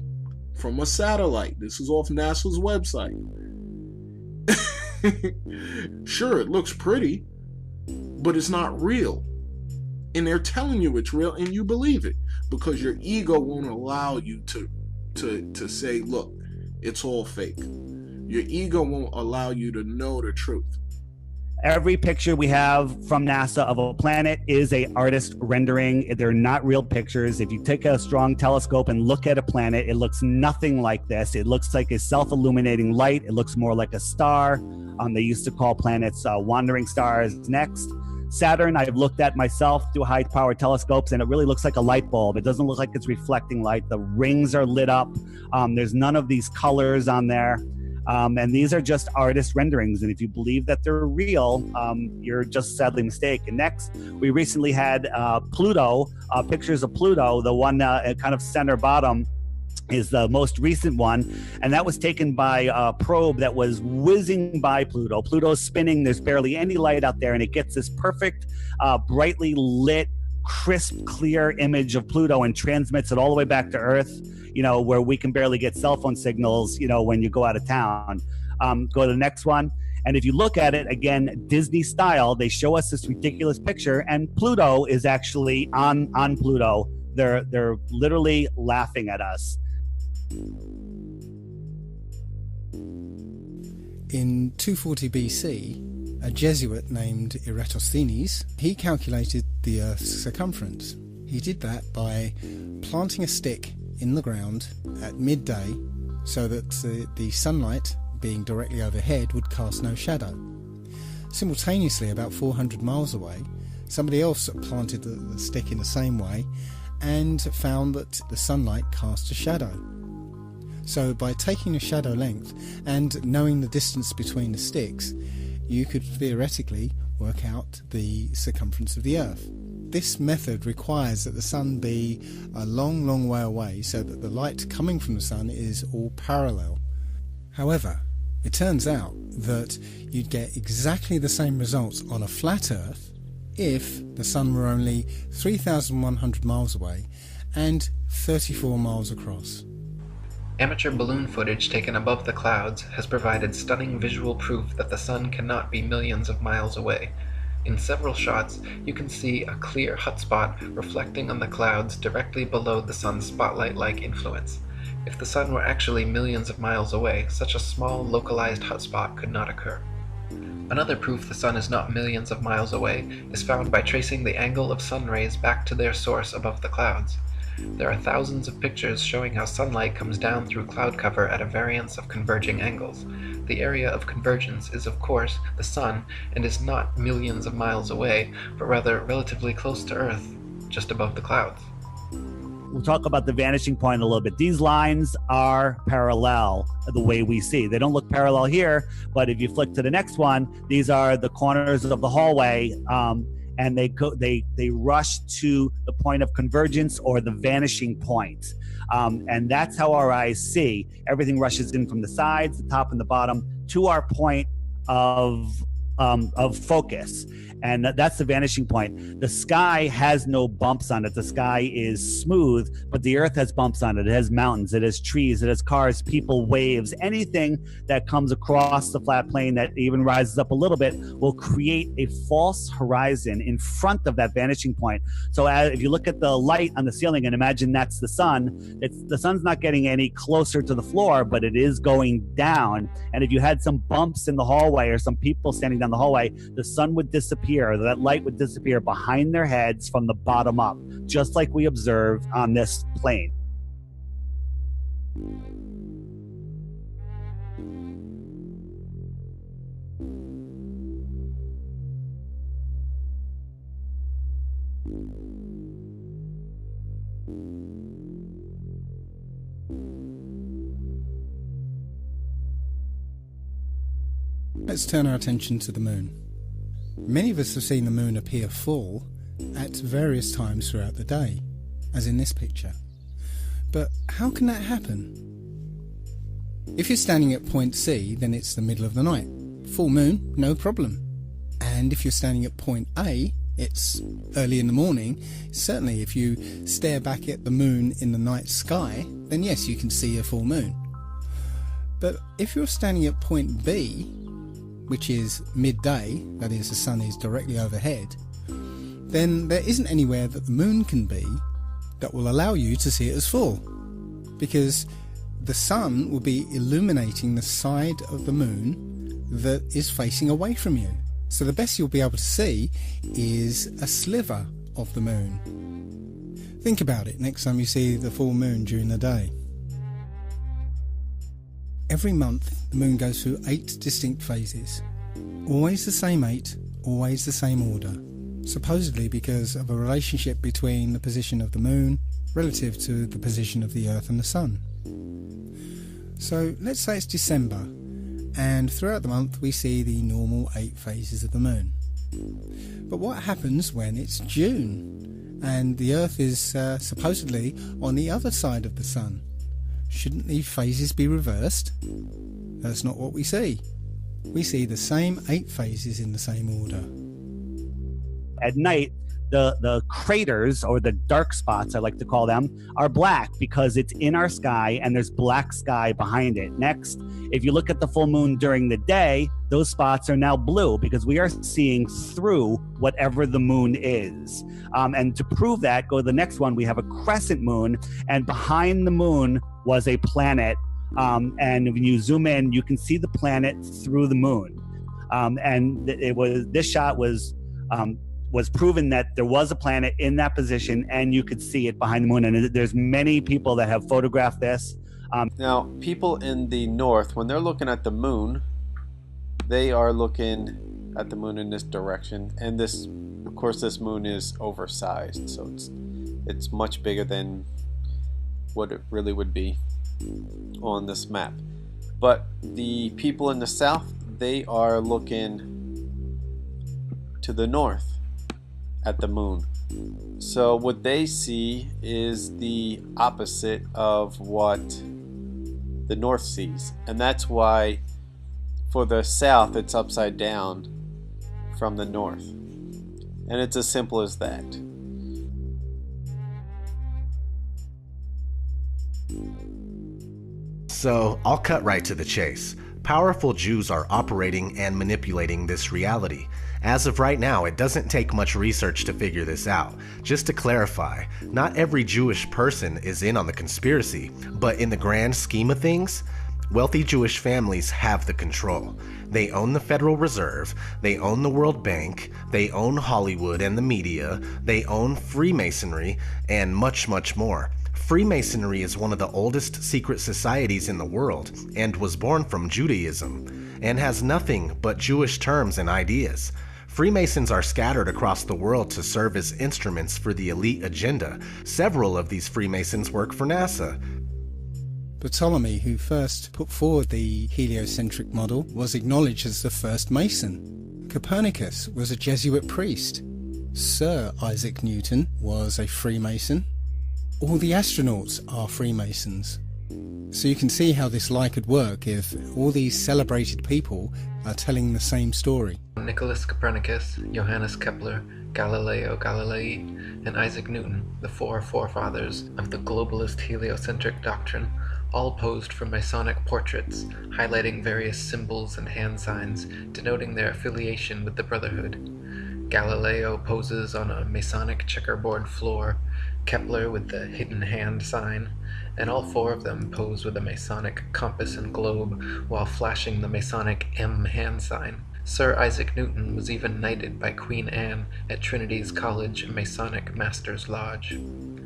from a satellite. This is off NASA's website. Sure, it looks pretty, but it's not real. And they're telling you it's real, and you believe it because your ego won't allow you to say, look, it's all fake. Your ego won't allow you to know the truth. Every picture we have from NASA of a planet is a artist rendering. They're not real pictures. If you take a strong telescope and look at a planet, it looks nothing like this. It looks like a self-illuminating light. It looks more like a star. They used to call planets wandering stars. Next, Saturn, I've looked at myself through high-power telescopes, and it really looks like a light bulb. It doesn't look like it's reflecting light. The rings are lit up. There's none of these colors on there. And these are just artist renderings. And if you believe that they're real, you're just sadly mistaken. Next, we recently had Pluto, pictures of Pluto. The one kind of center bottom is the most recent one. And that was taken by a probe that was whizzing by Pluto. Pluto's spinning. There's barely any light out there. And it gets this perfect, brightly lit, crisp, clear image of Pluto and transmits it all the way back to Earth, you know, where we can barely get cell phone signals, you know, when you go out of town. Go to the next one. And if you look at it, again, Disney style, they show us this ridiculous picture, and Pluto is actually on Pluto. They're literally laughing at us. In 240 BC, a Jesuit named Eratosthenes, he calculated the Earth's circumference. He did that by planting a stick in the ground at midday so that the sunlight, being directly overhead, would cast no shadow. Simultaneously, about 400 miles away, somebody else planted the stick in the same way and found that the sunlight cast a shadow. So by taking the shadow length and knowing the distance between the sticks, you could theoretically work out the circumference of the Earth. This method requires that the sun be a long, long way away so that the light coming from the sun is all parallel. However, it turns out that you'd get exactly the same results on a flat Earth if the sun were only 3,100 miles away and 34 miles across. Amateur balloon footage taken above the clouds has provided stunning visual proof that the sun cannot be millions of miles away. In several shots, you can see a clear hotspot reflecting on the clouds directly below the sun's spotlight-like influence. If the sun were actually millions of miles away, such a small localized hotspot could not occur. Another proof the sun is not millions of miles away is found by tracing the angle of sun rays back to their source above the clouds. There are thousands of pictures showing how sunlight comes down through cloud cover at a variance of converging angles. The area of convergence is, of course, the sun, and is not millions of miles away, but rather relatively close to Earth, just above the clouds. We'll talk about the vanishing point a little bit. These lines are parallel the way we see. They don't look parallel here, but if you flick to the next one, these are the corners of the hallway, and they rush to the point of convergence or the vanishing point. And that's how our eyes see. Everything rushes in from the sides, the top and the bottom, to our point of focus. And that's the vanishing point. The sky has no bumps on it. The sky is smooth, but the earth has bumps on it. It has mountains, it has trees, it has cars, people, waves. Anything that comes across the flat plane that even rises up a little bit will create a false horizon in front of that vanishing point. So if you look at the light on the ceiling and imagine that's the sun, the sun's not getting any closer to the floor, but it is going down. And if you had some bumps in the hallway or some people standing down the hallway, the sun would disappear. That light would disappear behind their heads from the bottom up, just like we observe on this plane. Let's turn our attention to the moon. Many of us have seen the moon appear full at various times throughout the day, as in this picture. But how can that happen? If you're standing at point C, then it's the middle of the night. Full moon, no problem. And if you're standing at point A, it's early in the morning. Certainly if you stare back at the moon in the night sky, then yes, you can see a full moon. But if you're standing at point B, which is midday, that is, the sun is directly overhead, then there isn't anywhere that the moon can be that will allow you to see it as full, because the sun will be illuminating the side of the moon that is facing away from you. So the best you'll be able to see is a sliver of the moon. Think about it next time you see the full moon during the day. Every month, the moon goes through 8 distinct phases. Always the same 8, always the same order. Supposedly because of a relationship between the position of the moon relative to the position of the Earth and the Sun. So let's say it's December, and throughout the month we see the normal 8 phases of the moon. But what happens when it's June, and the Earth is supposedly on the other side of the Sun? Shouldn't these phases be reversed? That's not what we see. We see the same 8 phases in the same order. At night, the craters, or the dark spots I like to call them, are black because it's in our sky and there's black sky behind it. Next, if you look at the full moon during the day, those spots are now blue because we are seeing through whatever the moon is. And to prove that, go to the next one. We have a crescent moon, and behind the moon was a planet. And when you zoom in, you can see the planet through the moon. And this shot was proven that there was a planet in that position, and you could see it behind the moon. And there's many people that have photographed this. Now, people in the north, when they're looking at the moon, they are looking at the moon in this direction. And this, of course, this moon is oversized, so it's much bigger than what it really would be on this map. But the people in the south, they are looking to the north at the moon. So what they see is the opposite of what the north sees, and that's why for the south it's upside down from the north, and it's as simple as that. So I'll cut right to the chase. Powerful Jews are operating and manipulating this reality. As of right now, it doesn't take much research to figure this out. Just to clarify, not every Jewish person is in on the conspiracy, but in the grand scheme of things, Wealthy Jewish families have the control. They own the Federal Reserve, they own the World Bank, they own Hollywood and the media, they own Freemasonry, and much, much more. Freemasonry is one of the oldest secret societies in the world, and was born from Judaism, and has nothing but Jewish terms and ideas. Freemasons are scattered across the world to serve as instruments for the elite agenda. Several of these Freemasons work for NASA. Ptolemy, who first put forward the heliocentric model, was acknowledged as the first Mason. Copernicus was a Jesuit priest. Sir Isaac Newton was a Freemason. All the astronauts are Freemasons. So you can see how this lie could work if all these celebrated people are telling the same story. Nicholas Copernicus, Johannes Kepler, Galileo Galilei, and Isaac Newton, the four forefathers of the globalist heliocentric doctrine, all posed for Masonic portraits, highlighting various symbols and hand signs denoting their affiliation with the Brotherhood. Galileo poses on a Masonic checkerboard floor, Kepler with the hidden hand sign, and all four of them pose with a Masonic compass and globe while flashing the Masonic M hand sign. Sir Isaac Newton was even knighted by Queen Anne at Trinity's College Masonic Masters Lodge.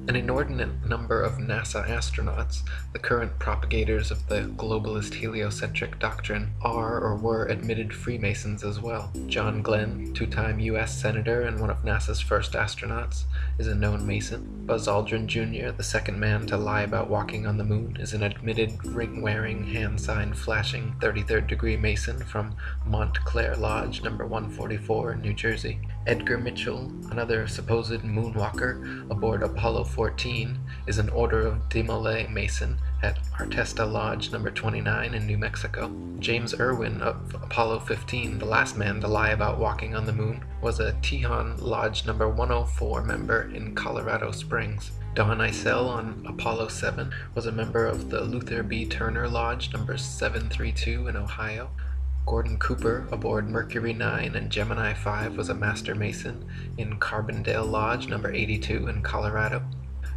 An inordinate number of NASA astronauts, the current propagators of the globalist heliocentric doctrine, are or were admitted Freemasons as well. John Glenn, two-time U.S. Senator and one of NASA's first astronauts, is a known Mason. Buzz Aldrin Jr., the second man to lie about walking on the moon, is an admitted ring-wearing, hand-sign-flashing 33rd degree Mason from Montclair Lodge, number 144 in New Jersey. Edgar Mitchell, another supposed moonwalker aboard Apollo 14, is an Order of Demolay Mason at Artesta Lodge number 29 in New Mexico. James Irwin of Apollo 15, the last man to lie about walking on the moon, was a Tejon Lodge number 104 member in Colorado Springs. Don Eisel on Apollo 7 was a member of the Luther B. Turner Lodge number 732 in Ohio. Gordon Cooper aboard Mercury 9 and Gemini 5 was a Master Mason in Carbondale Lodge number 82 in Colorado.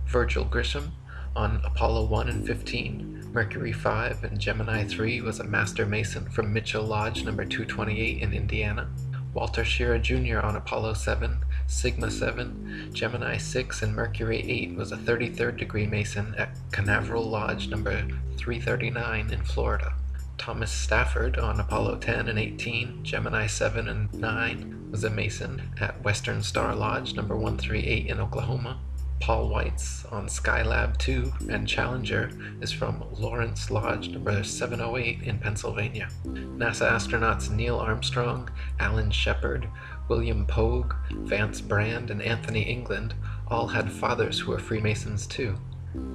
Virgil Grisham on Apollo 1 and 15, Mercury 5 and Gemini 3 was a Master Mason from Mitchell Lodge number 228 in Indiana. Walter Schirra Jr. on Apollo 7, Sigma 7, Gemini 6 and Mercury 8 was a 33rd degree Mason at Canaveral Lodge number 339 in Florida. Thomas Stafford on Apollo 10 and 18, Gemini 7 and 9 was a Mason at Western Star Lodge number 138 in Oklahoma. Paul Weitz on Skylab 2 and Challenger is from Lawrence Lodge number 708 in Pennsylvania. NASA astronauts Neil Armstrong, Alan Shepard, William Pogue, Vance Brand, and Anthony England all had fathers who were Freemasons too.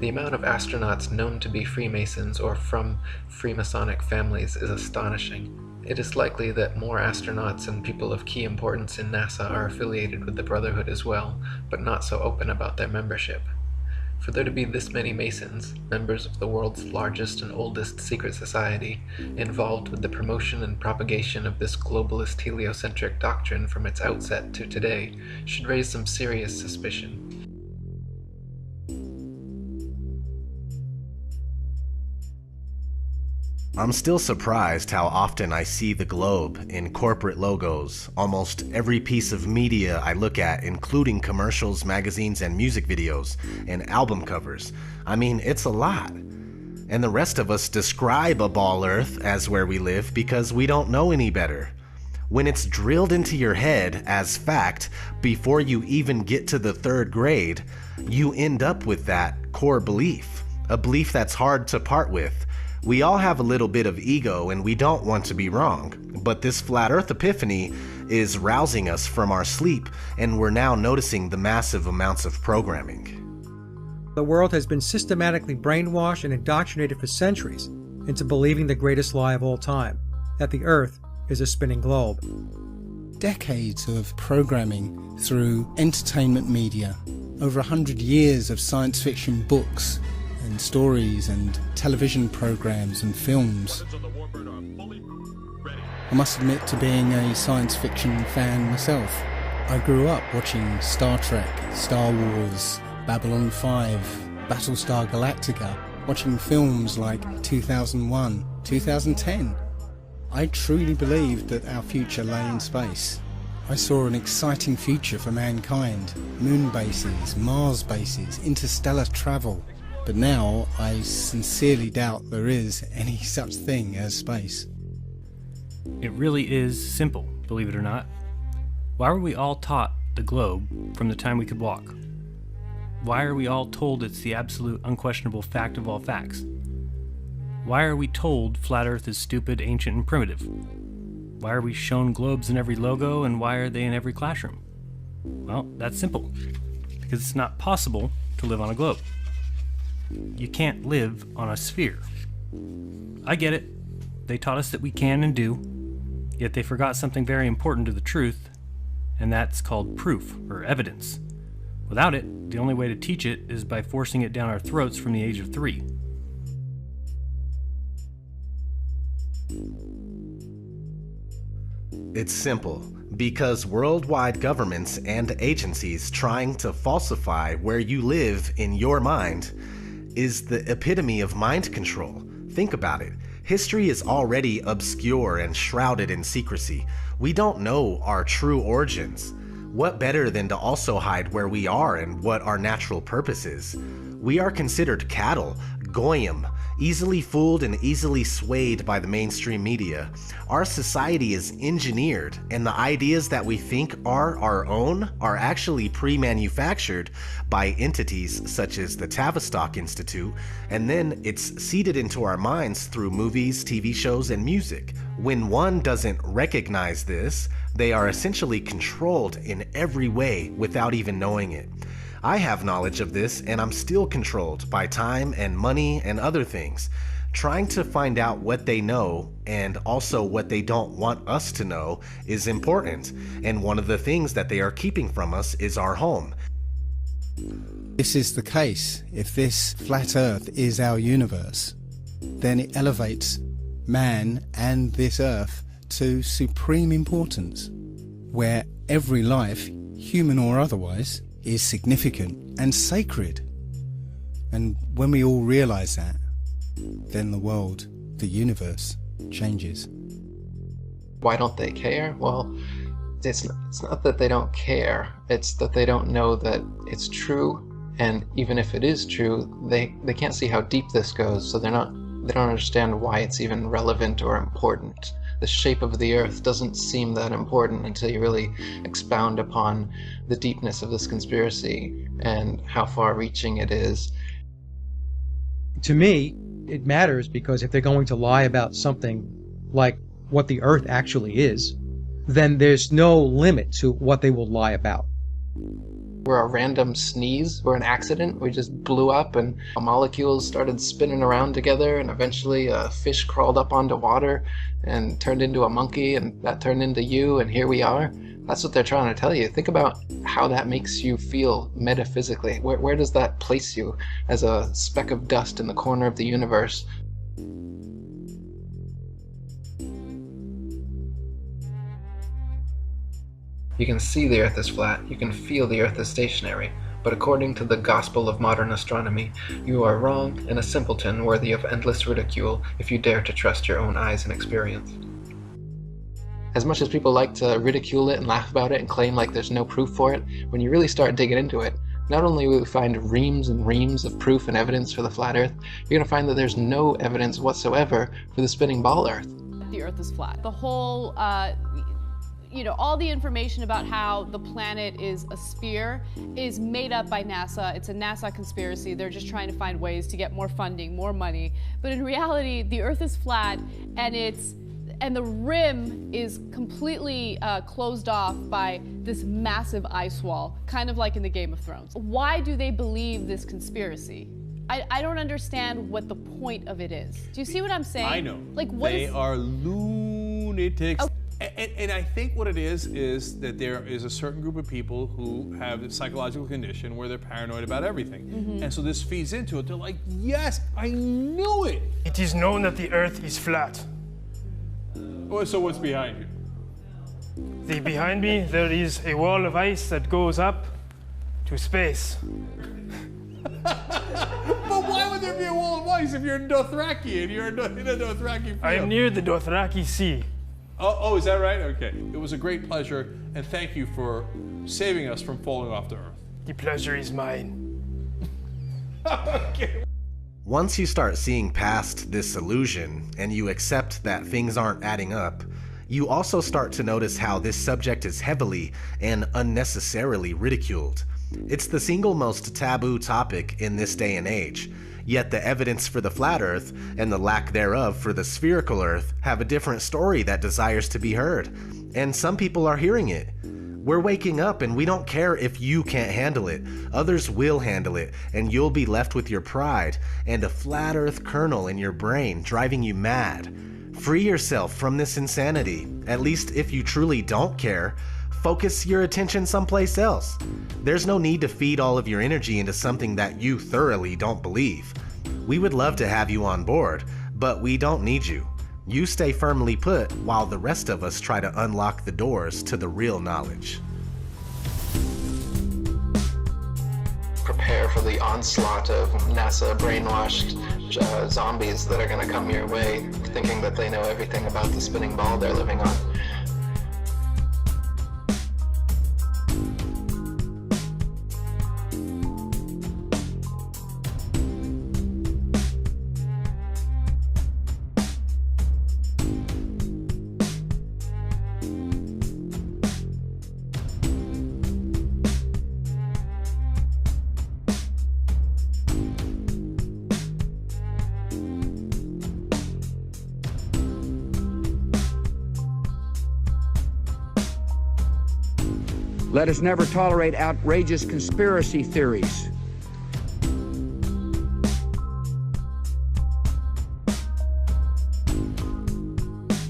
The amount of astronauts known to be Freemasons or from Freemasonic families is astonishing. It is likely that more astronauts and people of key importance in NASA are affiliated with the Brotherhood as well, but not so open about their membership. For there to be this many Masons, members of the world's largest and oldest secret society, involved with the promotion and propagation of this globalist heliocentric doctrine from its outset to today, should raise some serious suspicion. I'm still surprised how often I see the globe in corporate logos, almost every piece of media I look at, including commercials, magazines, and music videos, and album covers. I mean, it's a lot. And the rest of us describe a ball Earth as where we live because we don't know any better. When it's drilled into your head as fact before you even get to the third grade, you end up with that core belief, a belief that's hard to part with. We all have a little bit of ego and we don't want to be wrong, but this flat earth epiphany is rousing us from our sleep and we're now noticing the massive amounts of programming. The world has been systematically brainwashed and indoctrinated for centuries into believing the greatest lie of all time, that the earth is a spinning globe. Decades of programming through entertainment media, over 100 years of science fiction books and stories and television programs and films. I must admit to being a science fiction fan myself. I grew up watching Star Trek, Star Wars, Babylon 5, Battlestar Galactica, watching films like 2001, 2010. I truly believed that our future lay in space. I saw an exciting future for mankind. Moon bases, Mars bases, interstellar travel. But now I sincerely doubt there is any such thing as space. It really is simple, believe it or not. Why were we all taught the globe from the time we could walk? Why are we all told it's the absolute unquestionable fact of all facts? Why are we told flat Earth is stupid, ancient, and primitive? Why are we shown globes in every logo, and why are they in every classroom? Well, that's simple. Because it's not possible to live on a globe. You can't live on a sphere. I get it. They taught us that we can and do, yet they forgot something very important to the truth, and that's called proof, or evidence. Without it, the only way to teach it is by forcing it down our throats from the age of 3. It's simple. Because worldwide governments and agencies trying to falsify where you live in your mind is the epitome of mind control. Think about it. History is already obscure and shrouded in secrecy. We don't know our true origins. What better than to also hide where we are and what our natural purpose is? We are considered cattle, goyim, easily fooled and easily swayed by the mainstream media. Our society is engineered, and the ideas that we think are our own are actually pre-manufactured by entities such as the Tavistock Institute, and then it's seeded into our minds through movies, TV shows, and music. When one doesn't recognize this, they are essentially controlled in every way without even knowing it. I have knowledge of this, and I'm still controlled by time and money and other things. Trying to find out what they know and also what they don't want us to know is important, and one of the things that they are keeping from us is our home. This is the case. If this flat Earth is our universe, then it elevates man and this Earth to supreme importance, where every life, human or otherwise, is significant and sacred. And when we all realize that, then the world, the universe, changes. Why don't they care? Well, it's not that they don't care, it's that they don't know that it's true, and even if it is true, they can't see how deep this goes, so they don't understand why it's even relevant or important. The shape of the Earth doesn't seem that important until you really expound upon the deepness of this conspiracy and how far-reaching it is. To me, it matters because if they're going to lie about something like what the Earth actually is, then there's no limit to what they will lie about. We're a random sneeze, we're an accident, we just blew up and molecules started spinning around together, and eventually a fish crawled up onto water and turned into a monkey, and that turned into you, and here we are. That's what they're trying to tell you. Think about how that makes you feel metaphysically. Where does that place you as a speck of dust in the corner of the universe? You can see the Earth is flat, you can feel the Earth is stationary, but according to the gospel of modern astronomy, you are wrong and a simpleton worthy of endless ridicule if you dare to trust your own eyes and experience. As much as people like to ridicule it and laugh about it and claim like there's no proof for it, when you really start digging into it, not only will you find reams and reams of proof and evidence for the flat Earth, you're going to find that there's no evidence whatsoever for the spinning ball Earth. The Earth is flat. The whole all the information about how the planet is a sphere is made up by NASA. It's a NASA conspiracy. They're just trying to find ways to get more funding, more money. But in reality, the Earth is flat, and the rim is completely closed off by this massive ice wall, kind of like in the Game of Thrones. Why do they believe this conspiracy? I don't understand what the point of it is. Do you see what I'm saying? I know. Like, what they is... are lunatics. Oh. And I think what it is that there is a certain group of people who have a psychological condition where they're paranoid about everything. Mm-hmm. And so this feeds into it. They're like, yes, I knew it. It is known that the Earth is flat. Well, so what's behind you? Behind me, there is a wall of ice that goes up to space. But why would would there be a wall of ice if you're in Dothraki and you're in a Dothraki field? I am near the Dothraki Sea. Oh, is that right? Okay. It was a great pleasure, and thank you for saving us from falling off to Earth. The pleasure is mine. Okay. Once you start seeing past this illusion and you accept that things aren't adding up, you also start to notice how this subject is heavily and unnecessarily ridiculed. It's the single most taboo topic in this day and age, yet the evidence for the flat Earth and the lack thereof for the spherical Earth have a different story that desires to be heard, and some people are hearing it. We're waking up and we don't care if you can't handle it. Others will handle it, and you'll be left with your pride and a flat Earth kernel in your brain driving you mad. Free yourself from this insanity, at least if you truly don't care. Focus your attention someplace else. There's no need to feed all of your energy into something that you thoroughly don't believe. We would love to have you on board, but we don't need you. You stay firmly put while the rest of us try to unlock the doors to the real knowledge. Prepare for the onslaught of NASA brainwashed zombies that are going to come your way, thinking that they know everything about the spinning ball they're living on. Let us never tolerate outrageous conspiracy theories.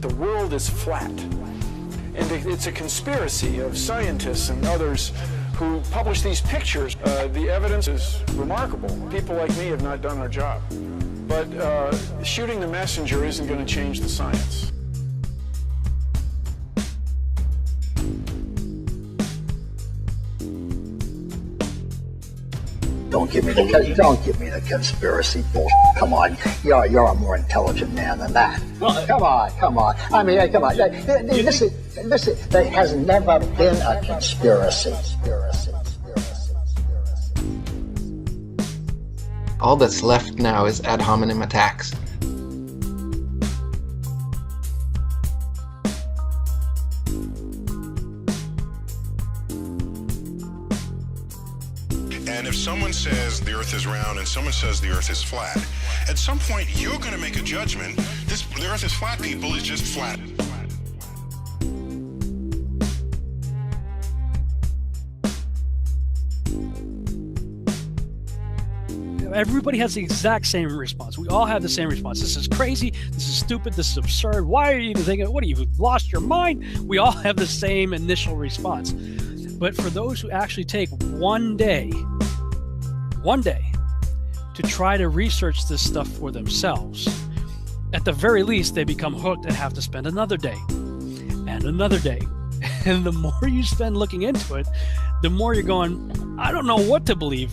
The world is flat, and it's a conspiracy of scientists and others who publish these pictures. The evidence is remarkable. People like me have not done our job. But shooting the messenger isn't going to change the science. Don't give me the conspiracy bullshit. Come on, you're a more intelligent man than that. Come on. I mean, come on. Listen. There has never been a conspiracy. All that's left now is ad hominem attacks. And if someone says the Earth is round and someone says the Earth is flat, at some point you're going to make a judgment. The Earth is flat, people, is just flat. Everybody has the exact same response. We all have the same response. This is crazy. This is stupid. This is absurd. Why are you even thinking? What, have you lost your mind? We all have the same initial response. But for those who actually take one day to try to research this stuff for themselves, at the very least, they become hooked and have to spend another day and another day. And the more you spend looking into it, the more you're going, I don't know what to believe.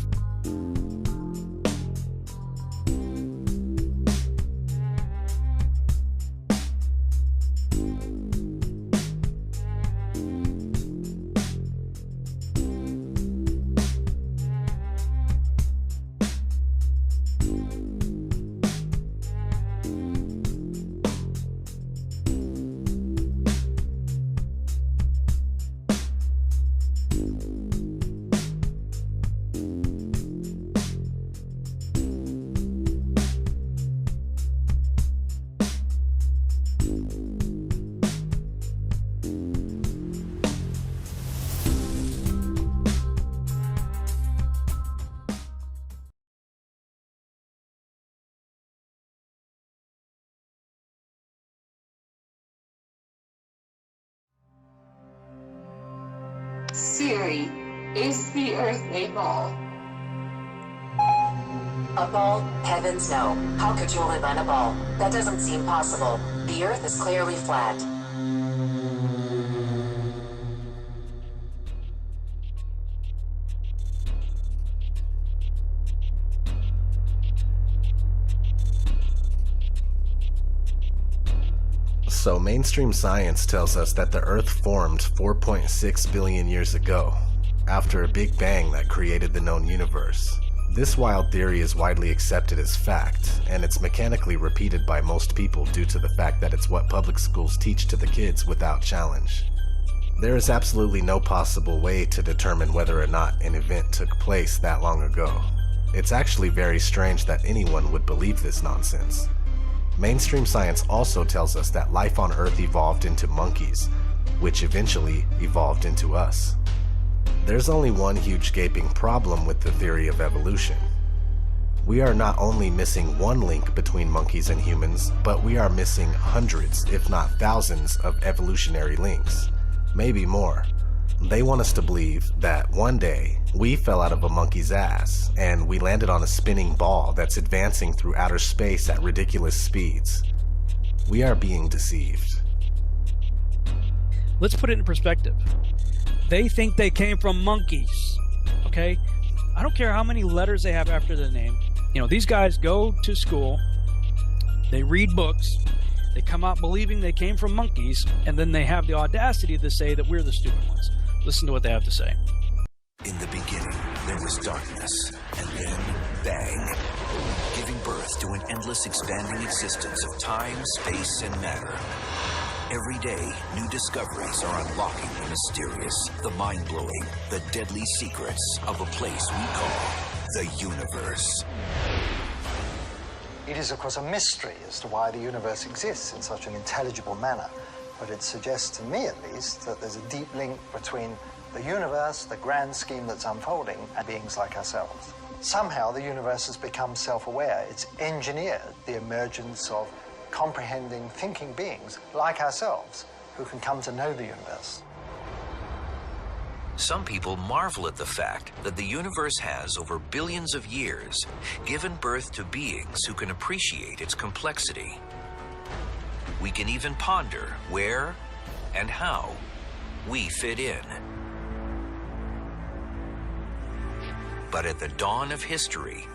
Siri, is the Earth a ball? A ball? Heavens no. How could you live on a ball? That doesn't seem possible. The Earth is clearly flat. So mainstream science tells us that the Earth formed 4.6 billion years ago, after a big bang that created the known universe. This wild theory is widely accepted as fact, and it's mechanically repeated by most people due to the fact that it's what public schools teach to the kids without challenge. There is absolutely no possible way to determine whether or not an event took place that long ago. It's actually very strange that anyone would believe this nonsense. Mainstream science also tells us that life on Earth evolved into monkeys, which eventually evolved into us. There's only one huge gaping problem with the theory of evolution. We are not only missing one link between monkeys and humans, but we are missing hundreds, if not thousands, of evolutionary links. Maybe more. They want us to believe that one day we fell out of a monkey's ass and we landed on a spinning ball that's advancing through outer space at ridiculous speeds. We are being deceived. Let's put it in perspective. They think they came from monkeys, okay? I don't care how many letters they have after their name. You know, these guys go to school, they read books, they come out believing they came from monkeys, and then they have the audacity to say that we're the stupid ones. Listen to what they have to say. In the beginning, there was darkness, and then bang, giving birth to an endless expanding existence of time, space, and matter. Every day, new discoveries are unlocking the mysterious, the mind-blowing, the deadly secrets of a place we call the universe. It is, of course, a mystery as to why the universe exists in such an intelligible manner, but it suggests to me, at least, that there's a deep link between the universe, the grand scheme that's unfolding, and beings like ourselves. Somehow, the universe has become self-aware. It's engineered the emergence of comprehending, thinking beings like ourselves who can come to know the universe. Some people marvel at the fact that the universe has, over billions of years, given birth to beings who can appreciate its complexity. We can even ponder where and how we fit in. But at the dawn of history,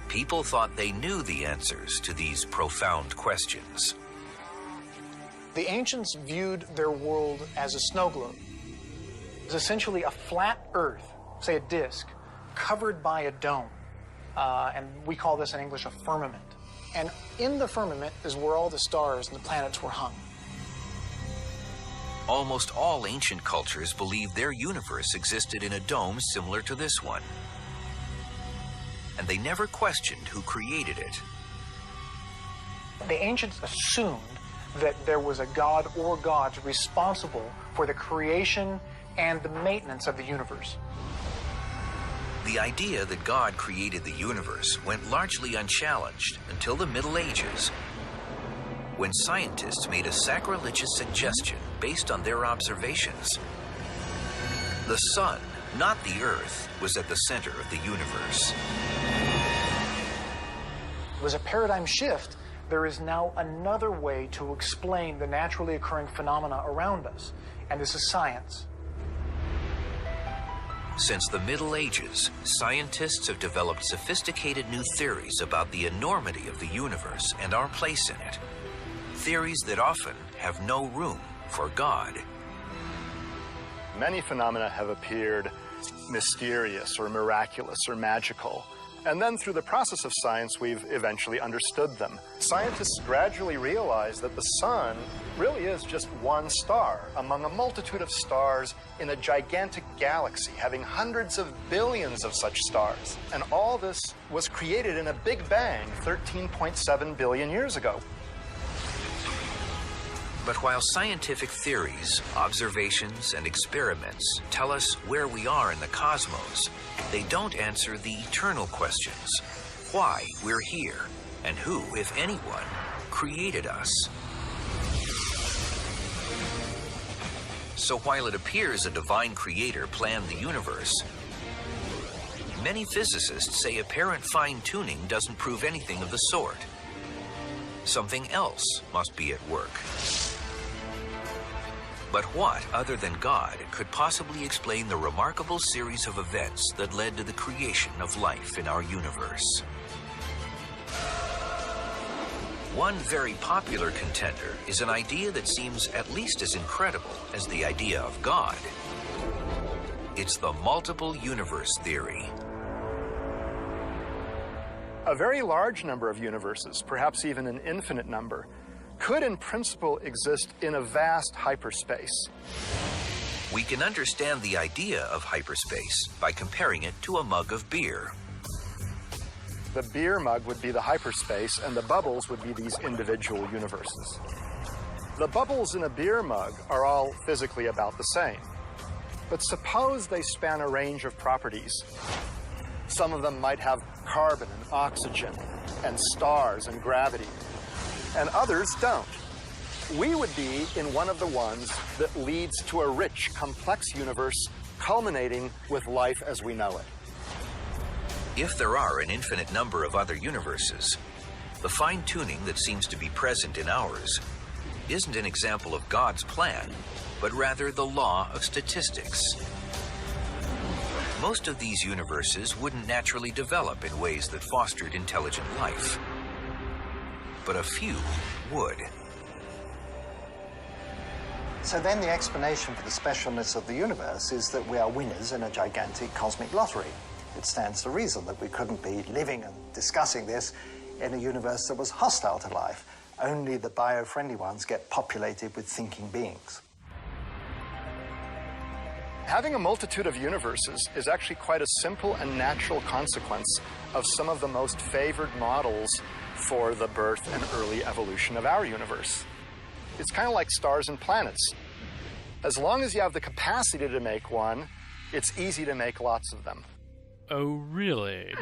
people thought they knew the answers to these profound questions. The ancients viewed their world as a snow globe. It was essentially a flat Earth, say a disk, covered by a dome. And we call this in English a firmament. And in the firmament is where all the stars and the planets were hung. Almost all ancient cultures believed their universe existed in a dome similar to this one. And they never questioned who created it. The ancients assumed that there was a god or gods responsible for the creation and the maintenance of the universe. The idea that God created the universe went largely unchallenged until the Middle Ages, when scientists made a sacrilegious suggestion based on their observations. The sun, not the Earth, was at the center of the universe. It was a paradigm shift. There is now another way to explain the naturally occurring phenomena around us, and this is science. Since the Middle Ages, scientists have developed sophisticated new theories about the enormity of the universe and our place in it. Theories that often have no room for God. Many phenomena have appeared mysterious or miraculous or magical. And then through the process of science, we've eventually understood them. Scientists gradually realized that the sun really is just one star among a multitude of stars in a gigantic galaxy having hundreds of billions of such stars. And all this was created in a big bang 13.7 billion years ago. But while scientific theories, observations, and experiments tell us where we are in the cosmos, they don't answer the eternal questions: why we're here, and who, if anyone, created us. So while it appears a divine creator planned the universe, many physicists say apparent fine-tuning doesn't prove anything of the sort. Something else must be at work. But what, other than God, could possibly explain the remarkable series of events that led to the creation of life in our universe? One very popular contender is an idea that seems at least as incredible as the idea of God. It's the multiple universe theory. A very large number of universes, perhaps even an infinite number, could in principle exist in a vast hyperspace. We can understand the idea of hyperspace by comparing it to a mug of beer. The beer mug would be the hyperspace, and the bubbles would be these individual universes. The bubbles in a beer mug are all physically about the same. But suppose they span a range of properties. Some of them might have carbon and oxygen and stars and gravity, and others don't. We would be in one of the ones that leads to a rich, complex universe culminating with life as we know it. If there are an infinite number of other universes, the fine-tuning that seems to be present in ours isn't an example of God's plan, but rather the law of statistics. Most of these universes wouldn't naturally develop in ways that fostered intelligent life, but a few would. So then the explanation for the specialness of the universe is that we are winners in a gigantic cosmic lottery. It stands to reason that we couldn't be living and discussing this in a universe that was hostile to life. Only the bio-friendly ones get populated with thinking beings. Having a multitude of universes is actually quite a simple and natural consequence of some of the most favored models for the birth and early evolution of our universe. It's kind of like stars and planets. As long as you have the capacity to make one, it's easy to make lots of them. Oh, really?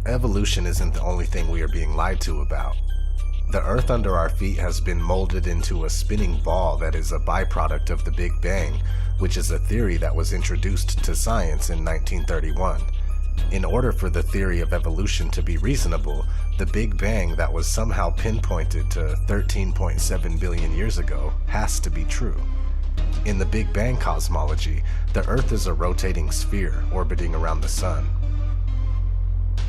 Evolution isn't the only thing we are being lied to about. The Earth under our feet has been molded into a spinning ball that is a byproduct of the Big Bang, which is a theory that was introduced to science in 1931. In order for the theory of evolution to be reasonable, the Big Bang that was somehow pinpointed to 13.7 billion years ago has to be true. In the Big Bang cosmology, the Earth is a rotating sphere orbiting around the Sun.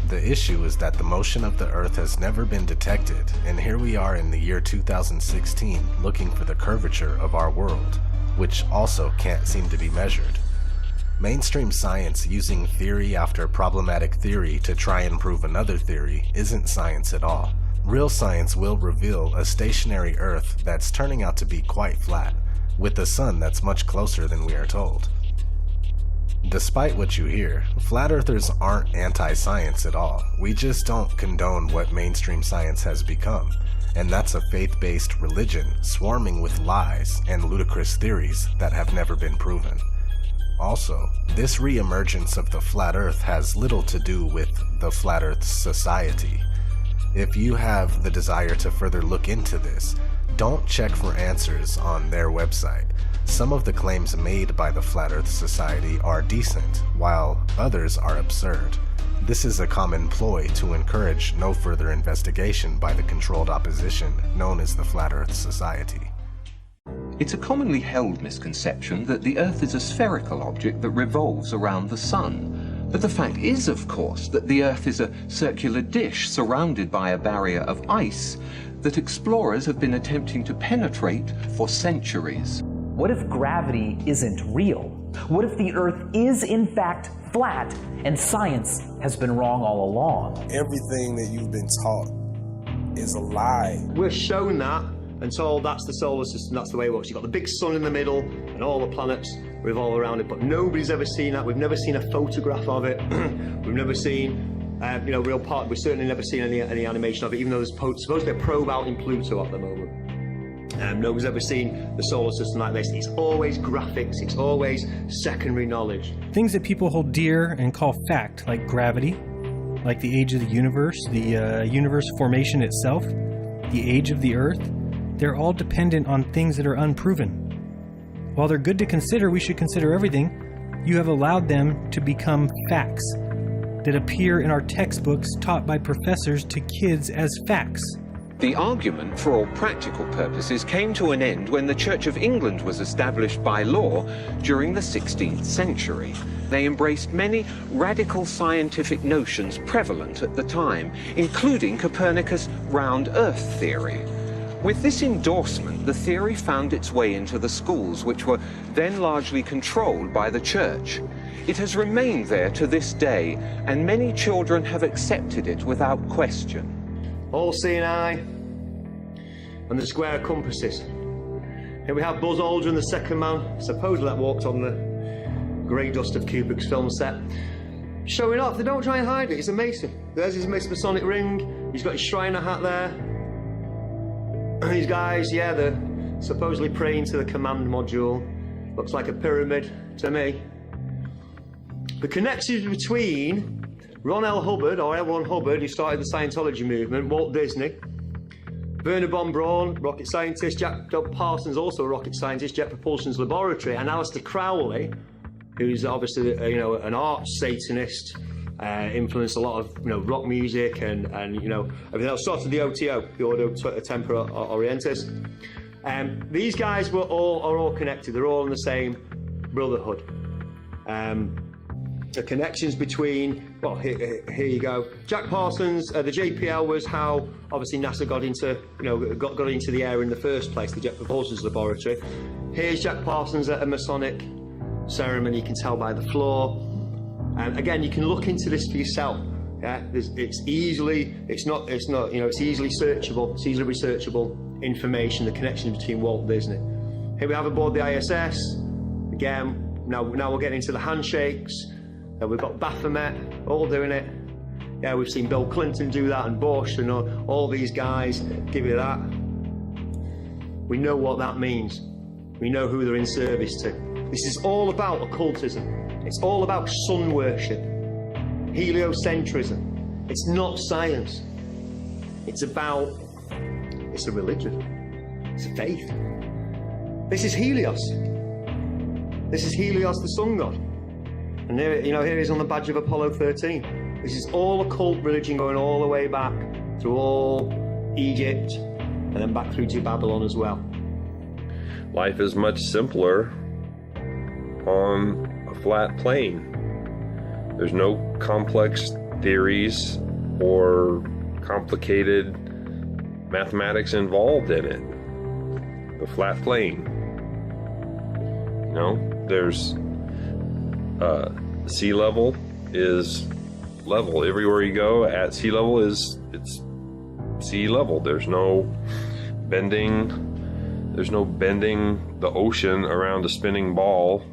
The issue is that the motion of the Earth has never been detected, and here we are in the year 2016 looking for the curvature of our world, which also can't seem to be measured. Mainstream science using theory after problematic theory to try and prove another theory isn't science at all. Real science will reveal a stationary Earth that's turning out to be quite flat, with a sun that's much closer than we are told. Despite what you hear, flat earthers aren't anti-science at all. We just don't condone what mainstream science has become, and that's a faith-based religion swarming with lies and ludicrous theories that have never been proven. Also, this re-emergence of the flat earth has little to do with the Flat Earth Society. If you have the desire to further look into this, don't check for answers on their website. Some of the claims made by the Flat Earth Society are decent, while others are absurd. This is a common ploy to encourage no further investigation by the controlled opposition known as the Flat Earth Society. It's a commonly held misconception that the Earth is a spherical object that revolves around the Sun. But the fact is, of course, that the Earth is a circular dish surrounded by a barrier of ice that explorers have been attempting to penetrate for centuries. What if gravity isn't real? What if the Earth is in fact flat and science has been wrong all along? Everything that you've been taught is a lie. We're shown that and told that's the solar system, that's the way it works. You've got the big sun in the middle and all the planets revolve around it, but nobody's ever seen that. We've never seen a photograph of it. We've never seen, real part. We've certainly never seen any animation of it, even though there's supposedly a probe out in Pluto at the moment. Nobody's ever seen the solar system like this. It's always graphics, it's always secondary knowledge. Things that people hold dear and call fact, like gravity, like the age of the universe, the universe formation itself, the age of the Earth, they're all dependent on things that are unproven. While they're good to consider, we should consider everything. You have allowed them to become facts that appear in our textbooks taught by professors to kids as facts. The argument, for all practical purposes, came to an end when the Church of England was established by law during the 16th century. They embraced many radical scientific notions prevalent at the time, including Copernicus' round Earth theory. With this endorsement, the theory found its way into the schools, which were then largely controlled by the Church. It has remained there to this day, and many children have accepted it without question. All-seeing eye and the square compasses. Here we have Buzz Aldrin, the second man, supposedly that walked on the grey dust of Kubrick's film set, showing off. They don't try and hide it, he's a Mason. There's his Masonic ring, he's got his Shriner hat there. And these guys, yeah, they're supposedly praying to the command module. Looks like a pyramid to me. The connections between Ron L. Hubbard, or L. Ron Hubbard, who started the Scientology movement, Walt Disney, Werner von Braun, rocket scientist, Jack Parsons, also a rocket scientist, Jet Propulsion's laboratory, and Aleister Crowley, who's obviously an arch Satanist, influenced a lot of rock music and everything else. Started the OTO, the Ordo Tempora Orientis. These guys are all connected. They're all in the same brotherhood. The connections between, well, here you go. Jack Parsons, the JPL was how obviously NASA got into, got into the air in the first place, the Jet Propulsion's laboratory. Here's Jack Parsons at a Masonic ceremony. You can tell by the floor. Again, you can look into this for yourself. Yeah, it's easily searchable. It's easily researchable information. The connection between Walt Disney. Here we have aboard the ISS. Again, now we're getting into the handshakes. We've got Baphomet all doing it. Yeah, we've seen Bill Clinton do that and Bush and all these guys give you that. We know what that means. We know who they're in service to. This is all about occultism. It's all about sun worship, heliocentrism. It's not science. It's a religion. It's a faith. This is Helios. This is Helios, the sun god. And here he is on the badge of Apollo 13. This is all occult religion going all the way back through all Egypt and then back through to Babylon as well. Life is much simpler on a flat plane. There's no complex theories or complicated mathematics involved in it. The flat plane. There's sea level is level. Everywhere you go at sea level it's sea level. There's no bending the ocean around a spinning ball.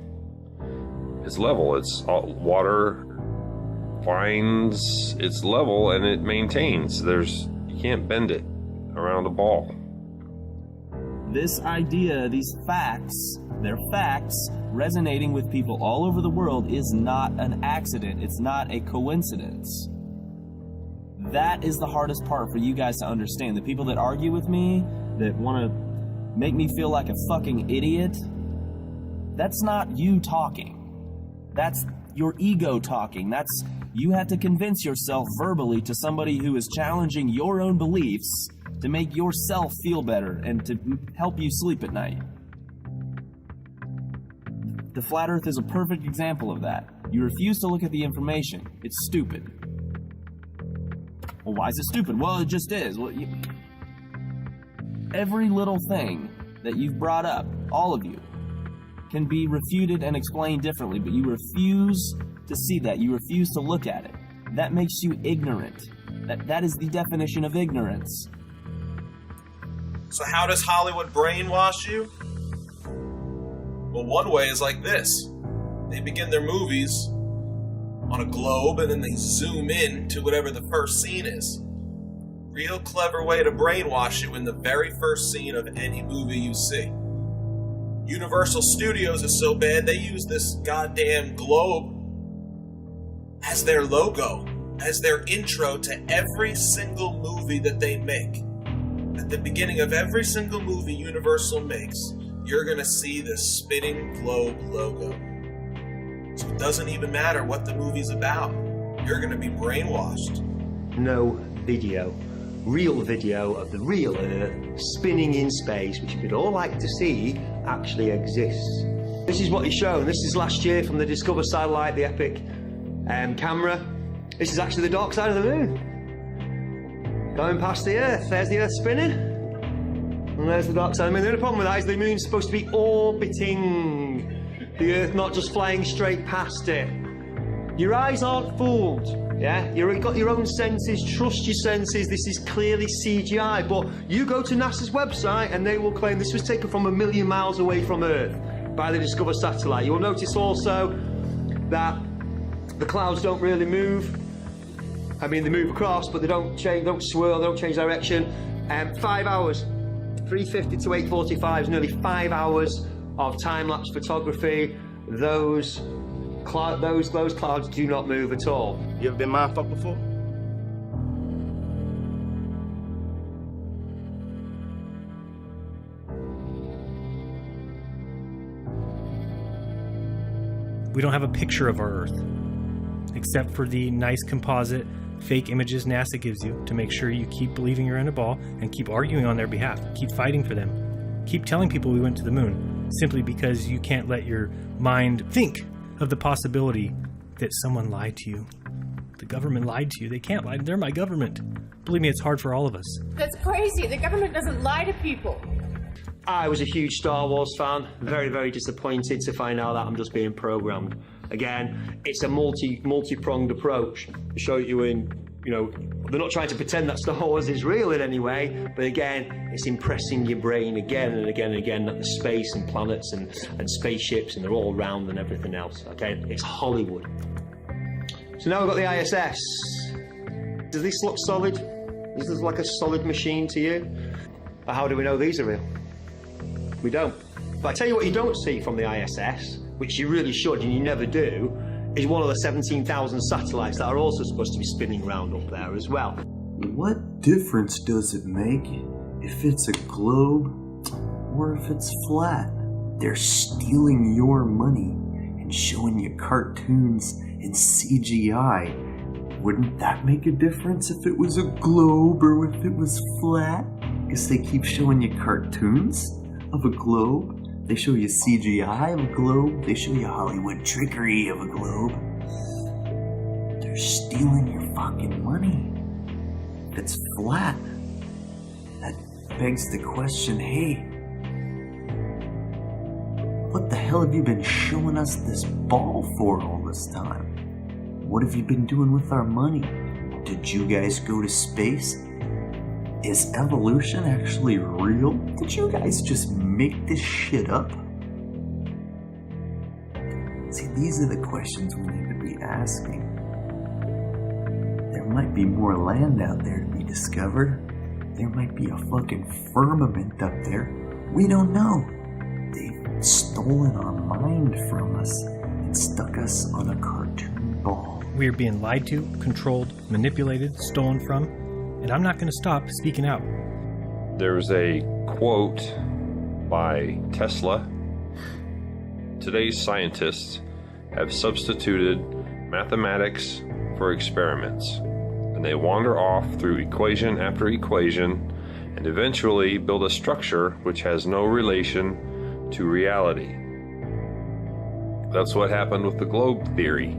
It's level. It's water finds its level and it maintains. You can't bend it around a ball. This idea, these facts, they're facts, resonating with people all over the world is not an accident. It's not a coincidence. That is the hardest part for you guys to understand. The people that argue with me, that want to make me feel like a fucking idiot, that's not you talking. That's your ego talking. That's you have to convince yourself verbally to somebody who is challenging your own beliefs to make yourself feel better and to help you sleep at night. The flat earth is a perfect example of that. You refuse to look at the information. It's stupid. Well, why is it stupid? Well, it just is. Every little thing that you've brought up, all of you, can be refuted and explained differently, but you refuse to see that. You refuse to look at it. That makes you ignorant. That is the definition of ignorance. So how does Hollywood brainwash you? Well, one way is like this. They begin their movies on a globe and then they zoom in to whatever the first scene is. Real clever way to brainwash you in the very first scene of any movie you see. Universal Studios is so bad they use this goddamn globe as their logo, as their intro to every single movie that they make. At the beginning of every single movie Universal makes, you're gonna see this spinning globe logo. So it doesn't even matter what the movie's about. You're gonna be brainwashed. No video real video of the real Earth spinning in space, which we'd all like to see, actually exists. This is what he's shown. This is last year from the Discover satellite, the Epic camera. This is actually the dark side of the moon. Going past the Earth. There's the Earth spinning. And there's the dark side of the moon. The only problem with that is the moon's supposed to be orbiting the Earth, not just flying straight past it. Your eyes aren't fooled, yeah? You've got your own senses, trust your senses, this is clearly CGI, but you go to NASA's website and they will claim this was taken from 1 million miles away from Earth by the Discover satellite. You'll notice also that the clouds don't really move. I mean, they move across, but they don't change, don't swirl, they don't change direction. 5 hours, 3:50 to 8:45 is nearly 5 hours of time-lapse photography. Those clouds do not move at all. You ever been mindfucked before? We don't have a picture of our Earth, except for the nice composite fake images NASA gives you to make sure you keep believing you're in a ball and keep arguing on their behalf, keep fighting for them, keep telling people we went to the moon, simply because you can't let your mind think of the possibility that someone lied to you. The government lied to you. They can't lie. They're my government. Believe me, it's hard for all of us. That's crazy. The government doesn't lie to people. I was a huge Star Wars fan. Very, very disappointed to find out that I'm just being programmed. Again, it's a multi-pronged approach to show you in, you know, they're not trying to pretend that Star Wars is real in any way, but again, it's impressing your brain again and again and again that the space and planets and spaceships and they're all round and everything else, okay? It's Hollywood. So now we've got the ISS. Does this look solid? Does this look like a solid machine to you? But how do we know these are real? We don't. But I tell you what you don't see from the ISS, which you really should and you never do, is one of the 17,000 satellites that are also supposed to be spinning around up there as well. What difference does it make if it's a globe or if it's flat? They're stealing your money and showing you cartoons and CGI. Wouldn't that make a difference if it was a globe or if it was flat? Because they keep showing you cartoons of a globe. They show you CGI of a globe. They show you Hollywood trickery of a globe. They're stealing your fucking money. If it's flat, that begs the question, hey, what the hell have you been showing us this ball for all this time? What have you been doing with our money? Did you guys go to space? Is evolution actually real? Did you guys just make this shit up? See, these are the questions we need to be asking. There might be more land out there to be discovered. There might be a fucking firmament up there. We don't know. They've stolen our mind from us and stuck us on a cartoon ball. We are being lied to, controlled, manipulated, stolen from, and I'm not going to stop speaking out. There's a quote by Tesla. Today's scientists have substituted mathematics for experiments, and they wander off through equation after equation and eventually build a structure which has no relation to reality. That's what happened with the globe theory.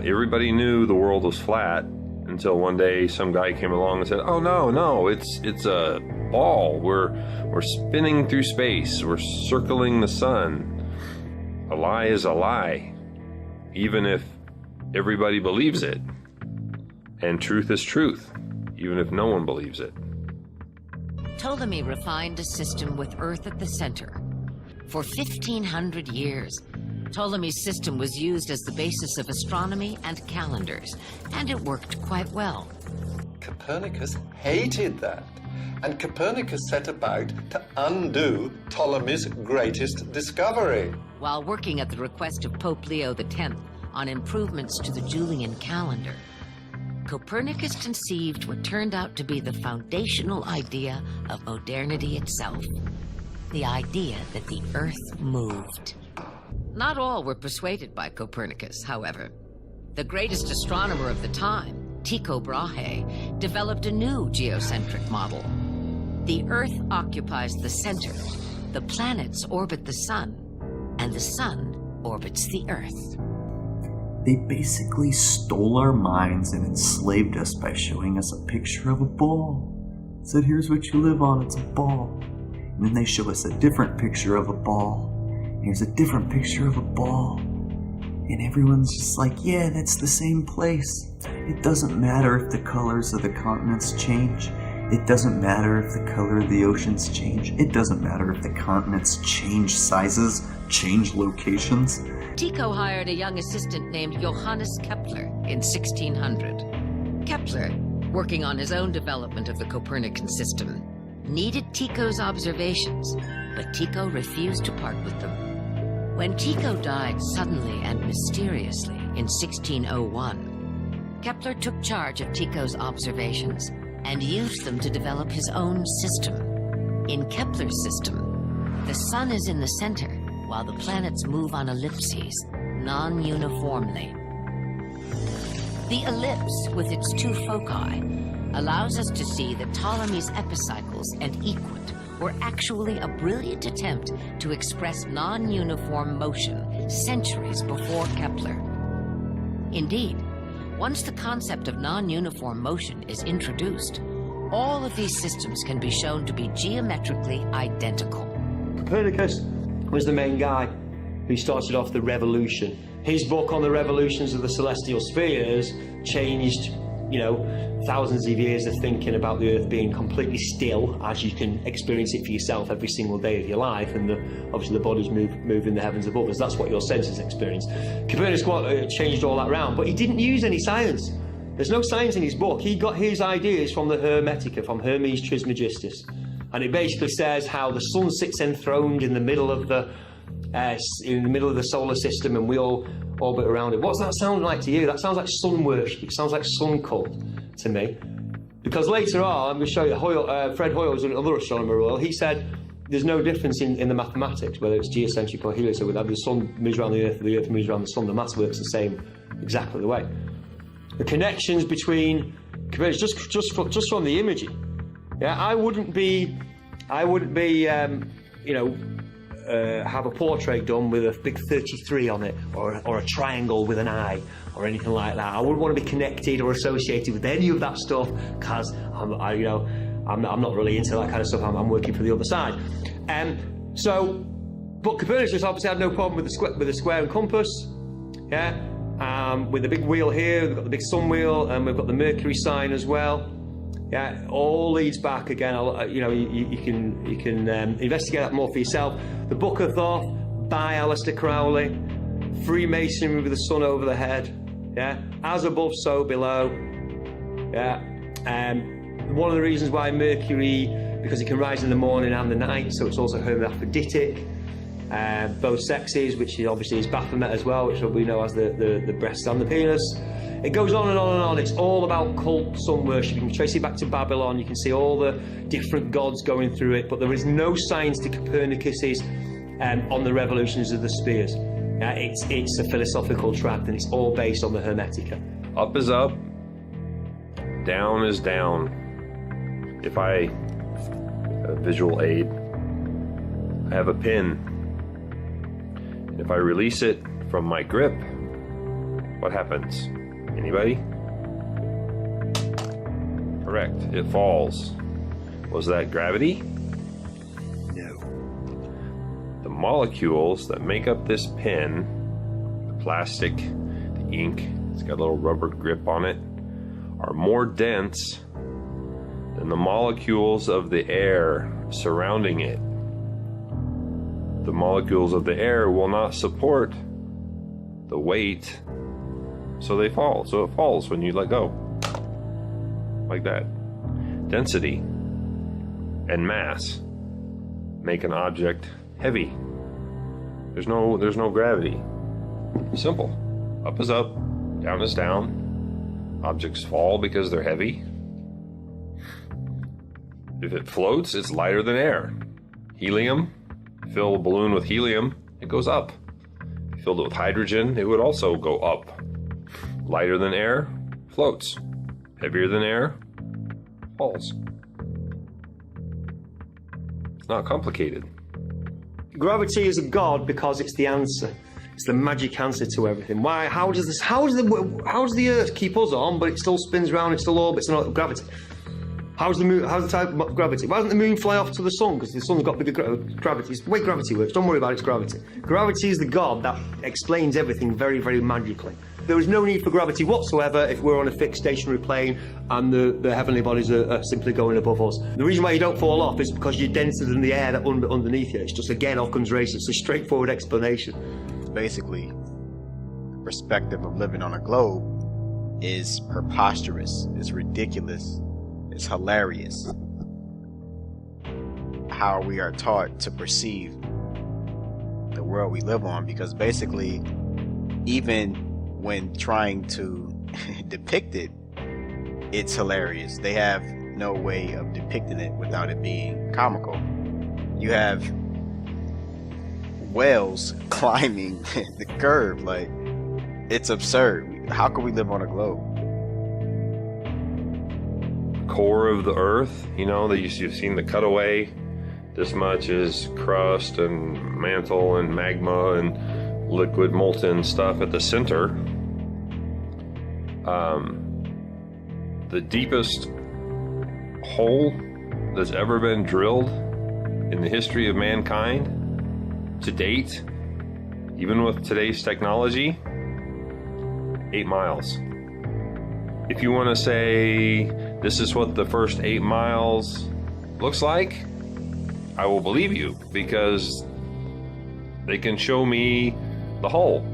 Everybody knew the world was flat until one day some guy came along and said, "Oh no, it's a ball. We're spinning through space. We're circling the sun." A lie is a lie, even if everybody believes it. And truth is truth, even if no one believes it. Ptolemy refined a system with Earth at the center. For 1,500 years, Ptolemy's system was used as the basis of astronomy and calendars, and it worked quite well. Copernicus hated that, and Copernicus set about to undo Ptolemy's greatest discovery. While working at the request of Pope Leo X on improvements to the Julian calendar, Copernicus conceived what turned out to be the foundational idea of modernity itself, the idea that the Earth moved. Not all were persuaded by Copernicus, however. The greatest astronomer of the time, Tycho Brahe developed a new geocentric model. The Earth occupies the center, the planets orbit the sun, and the sun orbits the Earth. They basically stole our minds and enslaved us by showing us a picture of a ball. Said, here's what you live on, it's a ball. And then they show us a different picture of a ball. Here's a different picture of a ball. And everyone's just like, yeah, that's the same place. It doesn't matter if the colors of the continents change. It doesn't matter if the color of the oceans change. It doesn't matter if the continents change sizes, change locations. Tycho hired a young assistant named Johannes Kepler in 1600. Kepler, working on his own development of the Copernican system, needed Tycho's observations, but Tycho refused to part with them. When Tycho died suddenly and mysteriously in 1601, Kepler took charge of Tycho's observations and used them to develop his own system. In Kepler's system, the sun is in the center, while the planets move on ellipses, non-uniformly. The ellipse, with its two foci, allows us to see that Ptolemy's epicycles and equant were actually a brilliant attempt to express non-uniform motion centuries before Kepler. Indeed, once the concept of non-uniform motion is introduced, all of these systems can be shown to be geometrically identical. Copernicus was the main guy who started off the revolution. His book on the revolutions of the celestial spheres changed, thousands of years of thinking about the Earth being completely still, as you can experience it for yourself every single day of your life, and obviously the bodies move in the heavens above us. That's what your senses experience. Copernicus changed all that around, but he didn't use any science. There's no science in his book. He got his ideas from the Hermetica, from Hermes Trismegistus. And it basically says how the sun sits enthroned in the middle of the solar system, and we all orbit around it. What's that sound like to you? That sounds like sun worship. It sounds like sun cult to me. Because later on, I'm going to show you, Fred Hoyle was another astronomer. Well, he said there's no difference in the mathematics, whether it's geocentric or heliocentric. Whether the sun moves around the Earth moves around the sun, the maths works the same, exactly the way. The connections between, just from the imaging. Yeah, I wouldn't have a portrait done with a big 33 on it, or a triangle with an eye, or anything like that. I wouldn't want to be connected or associated with any of that stuff, because I'm not really into that kind of stuff. I'm working for the other side. But Copernicus obviously had no problem with the square and compass. Yeah, with the big wheel here, we've got the big sun wheel, and we've got the Mercury sign as well. Yeah, all leads back again. You can investigate that more for yourself. The Book of Thoth by Aleister Crowley, Freemasonry with the sun over the head. Yeah, as above, so below. Yeah, one of the reasons why Mercury, because it can rise in the morning and the night, so it's also hermaphroditic. Both sexes, which obviously is Baphomet as well, which we know as the breast and the penis. It goes on and on and on. It's all about cult sun worship. You can trace it back to Babylon. You can see all the different gods going through it, but there is no science to Copernicus's on the revolutions of the spheres. It's a philosophical tract, and it's all based on the Hermetica. Up is up, down is down. If a visual aid, I have a pin. If I release it from my grip, what happens? Anybody? Correct. It falls. Was that gravity? No. The molecules that make up this pen, the plastic, the ink, it's got a little rubber grip on it, are more dense than the molecules of the air surrounding it. The molecules of the air will not support the weight, so they fall. So it falls when you let go. Like that. Density and mass make an object heavy. There's no gravity. Simple. Up is up, down is down. Objects fall because they're heavy. If it floats, it's lighter than air. Helium, fill a balloon with helium, it goes up. If you filled it with hydrogen, it would also go up. Lighter than air, floats. Heavier than air falls. It's not complicated. Gravity is a god because it's the answer. It's the magic answer to everything. Why? How does the Earth keep us on, but it still spins around, it still orbits, and gravity? How's the moon? How's the type of gravity? Why doesn't the moon fly off to the sun? Because the sun's got bigger gravity. It's the way gravity works. Don't worry about its gravity. Gravity is the god that explains everything very, very magically. There is no need for gravity whatsoever if we're on a fixed stationary plane and the heavenly bodies are simply going above us. The reason why you don't fall off is because you're denser than the air that underneath you. It's just, again, Occam's razor. It's a straightforward explanation. Basically, the perspective of living on a globe is preposterous. It's ridiculous. It's hilarious how we are taught to perceive the world we live on, because basically, even when trying to depict it, it's hilarious. They have no way of depicting it without it being comical. You have whales climbing the curve, like, it's absurd. How can we live on a globe? Core of the Earth, you know, that you've seen the cutaway. This much is crust and mantle and magma and liquid molten stuff at the center. The deepest hole that's ever been drilled in the history of mankind to date, even with today's technology, 8 miles. If you want to say this is what the first 8 miles looks like, I will believe you, because they can show me the hole.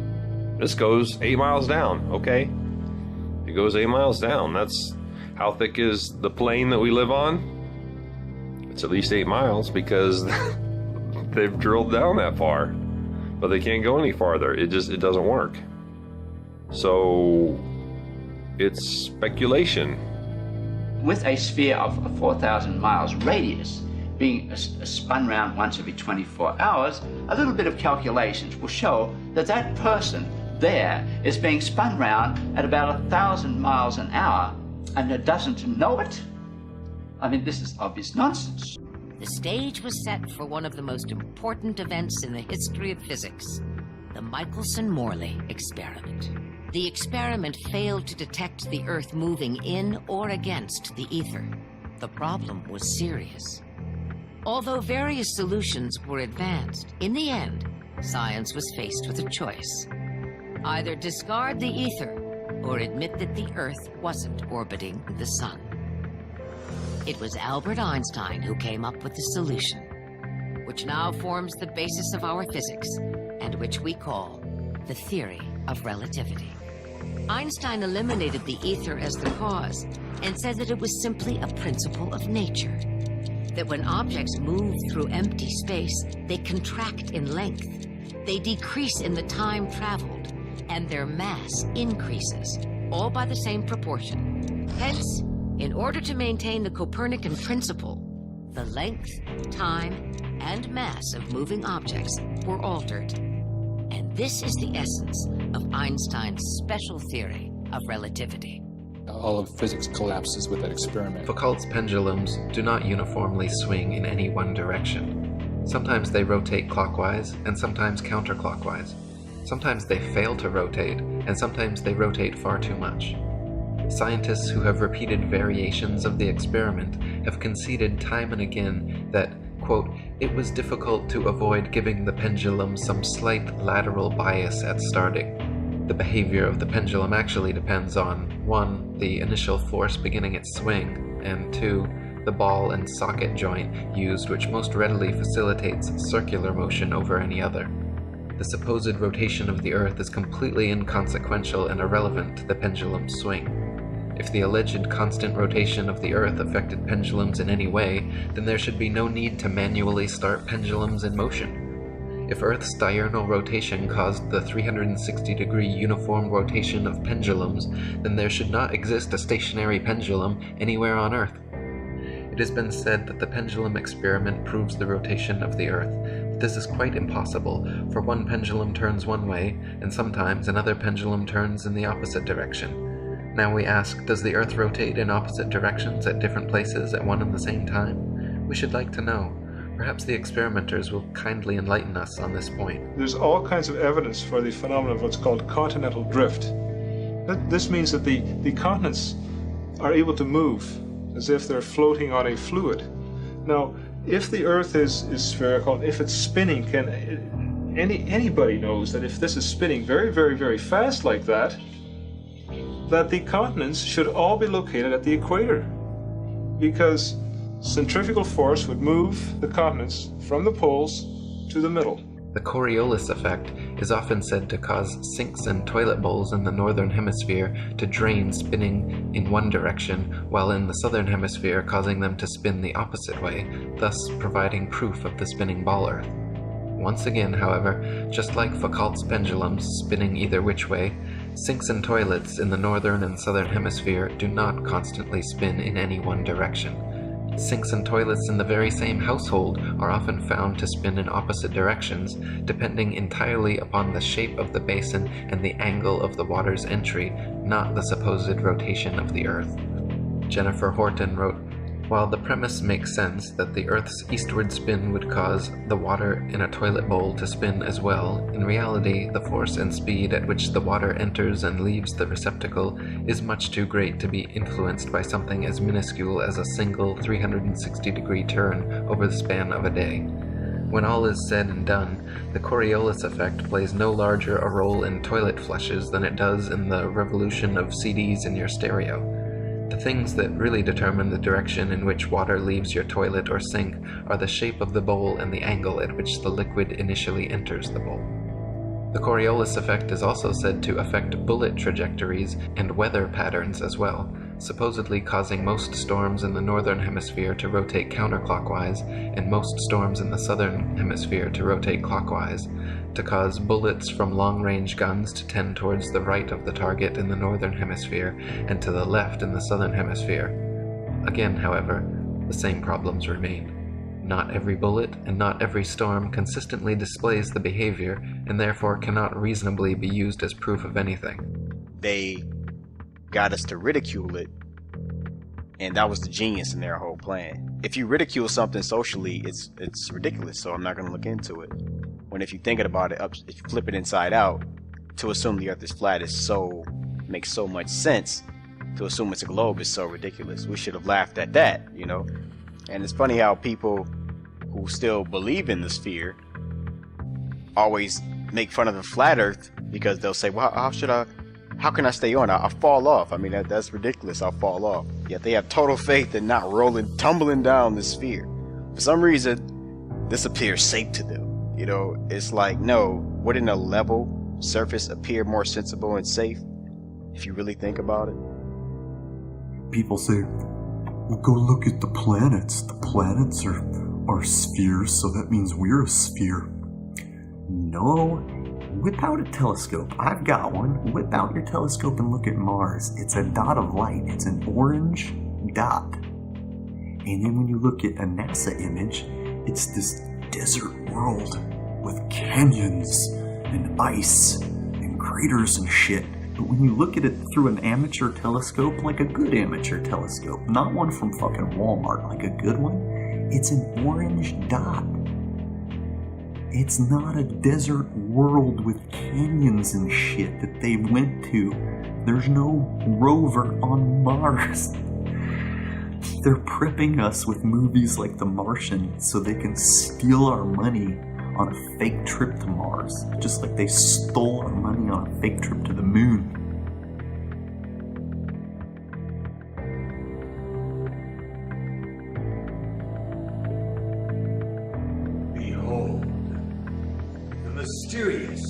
This goes 8 miles down, okay? It goes 8 miles down. That's how thick is the plane that we live on? It's at least 8 miles, because they've drilled down that far, but they can't go any farther. It doesn't work. So it's speculation. With a sphere of 4,000 miles radius being spun round once every 24 hours, a little bit of calculations will show that that person there is being spun round at about 1,000 miles an hour, and it doesn't know it? I mean, this is obvious nonsense. The stage was set for one of the most important events in the history of physics, the Michelson-Morley experiment. The experiment failed to detect the Earth moving in or against the ether. The problem was serious. Although various solutions were advanced, in the end, science was faced with a choice. Either discard the ether or admit that the Earth wasn't orbiting the sun. It was Albert Einstein who came up with the solution, which now forms the basis of our physics, and which we call the theory of relativity. Einstein eliminated the ether as the cause and said that it was simply a principle of nature, that when objects move through empty space, they contract in length, they decrease in the time traveled, and their mass increases, all by the same proportion. Hence, in order to maintain the Copernican principle, the length, time, and mass of moving objects were altered. And this is the essence of Einstein's special theory of relativity. All of physics collapses with that experiment. Foucault's pendulums do not uniformly swing in any one direction. Sometimes they rotate clockwise, and sometimes counterclockwise. Sometimes they fail to rotate, and sometimes they rotate far too much. Scientists who have repeated variations of the experiment have conceded time and again that, quote, it was difficult to avoid giving the pendulum some slight lateral bias at starting. The behavior of the pendulum actually depends on 1. The initial force beginning its swing, and 2. The ball and socket joint used, which most readily facilitates circular motion over any other. The supposed rotation of the Earth is completely inconsequential and irrelevant to the pendulum's swing. If the alleged constant rotation of the Earth affected pendulums in any way, then there should be no need to manually start pendulums in motion. If Earth's diurnal rotation caused the 360-degree uniform rotation of pendulums, then there should not exist a stationary pendulum anywhere on Earth. It has been said that the pendulum experiment proves the rotation of the Earth, but this is quite impossible, for one pendulum turns one way, and sometimes another pendulum turns in the opposite direction. Now we ask, does the Earth rotate in opposite directions at different places at one and the same time? We should like to know. Perhaps the experimenters will kindly enlighten us on this point. There's all kinds of evidence for the phenomenon of what's called continental drift. This means that the continents are able to move as if they're floating on a fluid. Now, if the Earth is spherical, if it's spinning, anybody knows that if this is spinning very, very, very fast like that the continents should all be located at the equator, because centrifugal force would move the continents from the poles to the middle. The Coriolis effect is often said to cause sinks and toilet bowls in the northern hemisphere to drain spinning in one direction, while in the southern hemisphere causing them to spin the opposite way, thus providing proof of the spinning ball Earth. Once again, however, just like Foucault's pendulums spinning either which way, sinks and toilets in the northern and southern hemisphere do not constantly spin in any one direction. Sinks and toilets in the very same household are often found to spin in opposite directions, depending entirely upon the shape of the basin and the angle of the water's entry, not the supposed rotation of the Earth. Jennifer Horton wrote, "While the premise makes sense that the Earth's eastward spin would cause the water in a toilet bowl to spin as well, in reality the force and speed at which the water enters and leaves the receptacle is much too great to be influenced by something as minuscule as a single 360-degree turn over the span of a day. When all is said and done, the Coriolis effect plays no larger a role in toilet flushes than it does in the revolution of CDs in your stereo. The things that really determine the direction in which water leaves your toilet or sink are the shape of the bowl and the angle at which the liquid initially enters the bowl." The Coriolis effect is also said to affect bullet trajectories and weather patterns as well, supposedly causing most storms in the northern hemisphere to rotate counterclockwise and most storms in the southern hemisphere to rotate clockwise, to cause bullets from long-range guns to tend towards the right of the target in the northern hemisphere and to the left in the southern hemisphere. Again, however, the same problems remain. Not every bullet and not every storm consistently displays the behavior and therefore cannot reasonably be used as proof of anything. They got us to ridicule it, and that was the genius in their whole plan. If you ridicule something socially, it's ridiculous, so I'm not going to look into it. When if you're thinking about it, if you flip it inside out, to assume the Earth is flat makes so much sense. To assume it's a globe is so ridiculous. We should have laughed at that, you know? And it's funny how people who still believe in the sphere always make fun of the flat Earth, because they'll say, well, how can I stay on? I'll fall off. I mean, that's ridiculous. I'll fall off. Yet they have total faith in not tumbling down the sphere. For some reason, this appears safe to them. You know, it's like, no, wouldn't a level surface appear more sensible and safe if you really think about it? People say, well, go look at the planets. The planets are spheres, so that means we're a sphere. No, whip out a telescope. I've got one. Whip out your telescope and look at Mars. It's a dot of light. It's an orange dot. And then when you look at a NASA image, it's this desert world with canyons and ice and craters and shit. But when you look at it through an amateur telescope, like a good amateur telescope, not one from fucking Walmart, like a good one, it's an orange dot. It's not a desert world with canyons and shit that they went to. There's no rover on Mars. They're prepping us with movies like The Martian so they can steal our money on a fake trip to Mars, just like they stole our money on a fake trip to the moon. Behold, the mysterious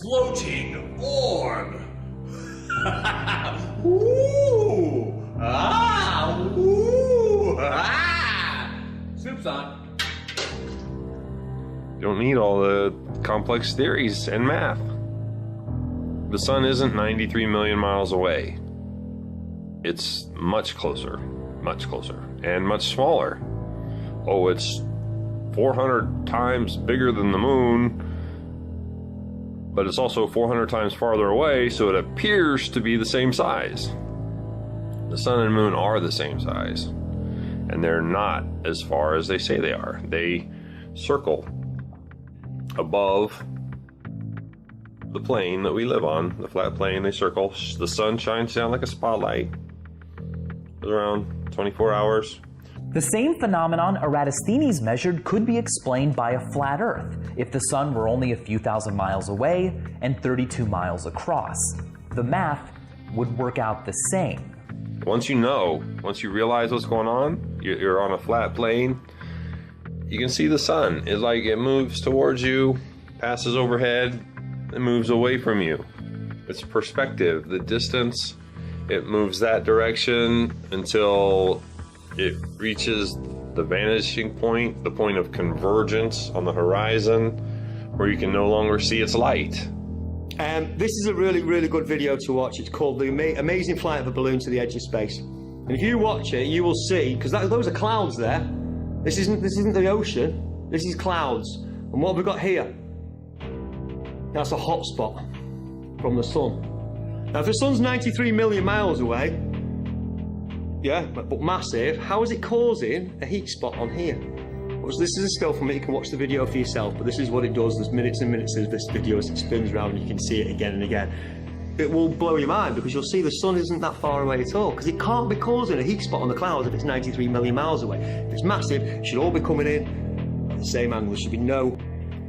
floating orb. Ooh! Ah! Ooh! Ah! Soup's on. You don't need all the complex theories and math. The sun isn't 93 million miles away. It's much closer, and much smaller. Oh, it's 400 times bigger than the moon. but it's also 400 times farther away, so it appears to be the same size. The sun and moon are the same size, and they're not as far as they say they are. They circle above the plane that we live on, the flat plane. They circle. The sun shines down like a spotlight. It's around 24 hours. The same phenomenon Eratosthenes measured could be explained by a flat Earth if the sun were only a few thousand miles away and 32 miles across. The math would work out the same. Once you realize what's going on, you're on a flat plane, you can see the sun. It's like it moves towards you, passes overhead, and moves away from you. It's perspective, the distance, it moves that direction until it reaches the vanishing point, the point of convergence on the horizon, where you can no longer see its light. This is a really, really good video to watch. It's called The Amazing Flight of a Balloon to the Edge of Space. And if you watch it, you will see, because those are clouds there. This isn't the ocean. This is clouds. And what have we got here? That's a hot spot from the sun. Now, if the sun's 93 million miles away, yeah, but massive, how is it causing a heat spot on here? This is a still from it. You can watch the video for yourself, but this is what it does. There's minutes and minutes of this video as it spins around, and you can see it again and again. It will blow your mind, because you'll see the sun isn't that far away at all, because it can't be causing a heat spot on the clouds if it's 93 million miles away. If it's massive, it should all be coming in at the same angle. There should be no...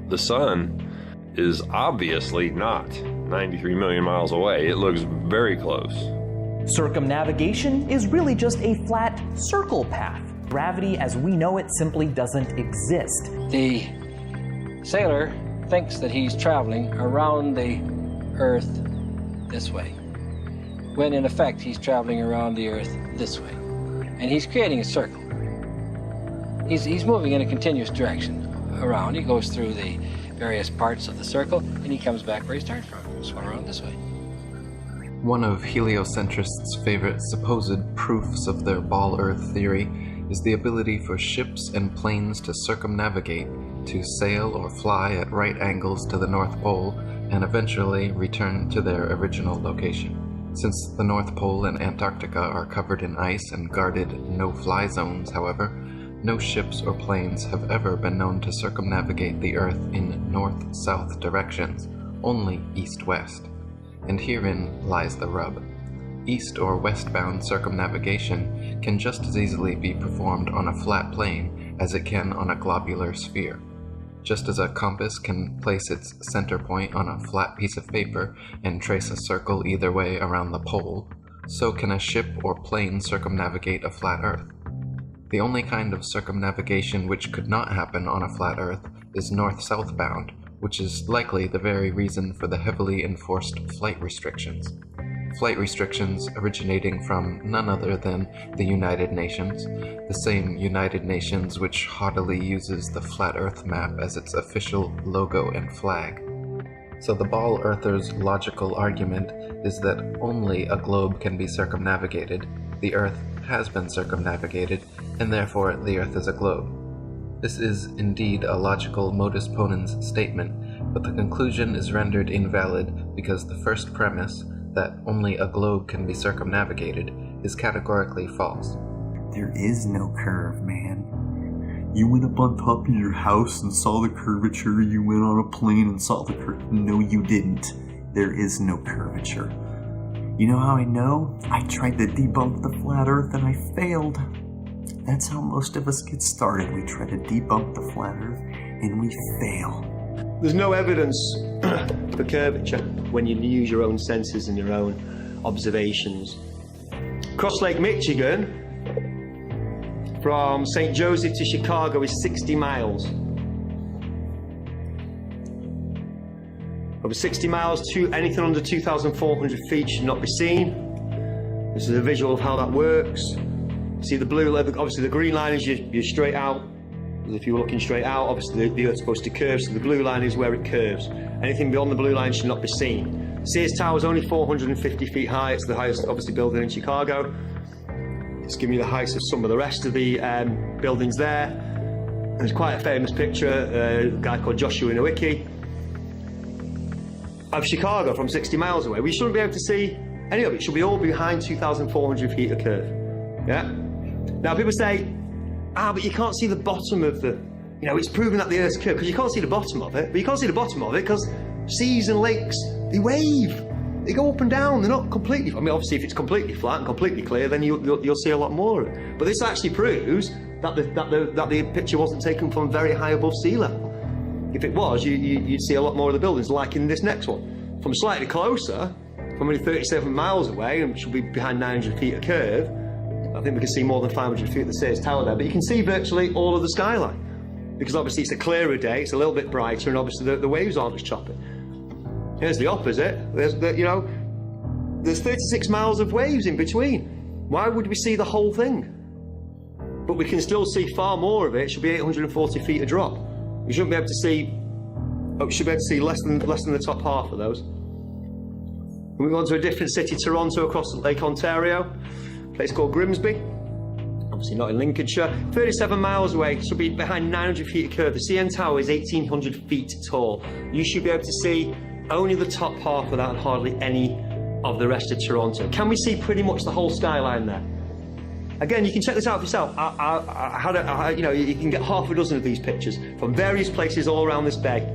The sun is obviously not 93 million miles away. It looks very close. Circumnavigation is really just a flat circle path. Gravity as we know it simply doesn't exist. The sailor thinks that he's traveling around the Earth this way, when in effect he's traveling around the Earth this way. And he's creating a circle. He's moving in a continuous direction around. He goes through the various parts of the circle, and he comes back where he started from. He's going around this way. One of heliocentrists' favorite supposed proofs of their ball Earth theory is the ability for ships and planes to circumnavigate, to sail or fly at right angles to the North Pole, and eventually return to their original location. Since the North Pole and Antarctica are covered in ice and guarded no-fly zones, however, no ships or planes have ever been known to circumnavigate the Earth in north-south directions, only east-west. And herein lies the rub. East or westbound circumnavigation can just as easily be performed on a flat plane as it can on a globular sphere. Just as a compass can place its center point on a flat piece of paper and trace a circle either way around the pole, so can a ship or plane circumnavigate a flat Earth. The only kind of circumnavigation which could not happen on a flat Earth is north-south bound, which is likely the very reason for the heavily enforced flight restrictions. Flight restrictions originating from none other than the United Nations, the same United Nations which haughtily uses the flat Earth map as its official logo and flag. So the ball earther's logical argument is that only a globe can be circumnavigated, the Earth has been circumnavigated, and therefore the Earth is a globe. This is indeed a logical modus ponens statement, but the conclusion is rendered invalid because the first premise, that only a globe can be circumnavigated, is categorically false. There is no curve, man. You went up on top of your house and saw the curvature. You went on a plane and saw the curve. No, you didn't. There is no curvature. You know how I know? I tried to debunk the flat Earth and I failed. That's how most of us get started. We try to debunk the flat Earth and we fail. There's no evidence for curvature when you use your own senses and your own observations. Cross Lake Michigan, from St. Joseph to Chicago, is 60 miles. Over 60 miles, anything under 2,400 feet should not be seen. This is a visual of how that works. See the blue, obviously the green line is you're straight out. If you were looking straight out, obviously the Earth's supposed to curve, so the blue line is where it curves. Anything beyond the blue line should not be seen. Sears Tower is only 450 feet high. It's the highest, obviously, building in Chicago. It's giving you the heights of some of the rest of the buildings there. There's quite a famous picture, a guy called Joshua Nowicki. of Chicago from 60 miles away, we shouldn't be able to see any of it. It should be all behind 2,400 feet of curve. Yeah? Now people say, but you can't see the bottom of the, it's proven that the Earth's curved, because you can't see the bottom of it. But you can't see the bottom of it because seas and lakes, they wave. They go up and down, they're not completely, obviously if it's completely flat and completely clear, then you'll see a lot more of it. But this actually proves that the picture wasn't taken from very high above sea level. If it was, you'd see a lot more of the buildings, like in this next one. From slightly closer, from only 37 miles away, and should be behind 900 feet of curve, I think we can see more than 500 feet of the Sears Tower there, but you can see virtually all of the skyline. Because obviously it's a clearer day, it's a little bit brighter, and obviously the waves aren't as choppy. Here's the opposite. There's 36 miles of waves in between. Why would we see the whole thing? But we can still see far more of it. It should be 840 feet a drop. We shouldn't be able to see. We should be able to see less than the top half of those. We move on to a different city, Toronto, across Lake Ontario. A place called Grimsby. Obviously not in Lincolnshire. 37 miles away. Should be behind 900 feet of curve. The CN Tower is 1,800 feet tall. You should be able to see only the top half of that and hardly any of the rest of Toronto. Can we see pretty much the whole skyline there? Again, you can check this out for yourself. You can get half a dozen of these pictures from various places all around this bay.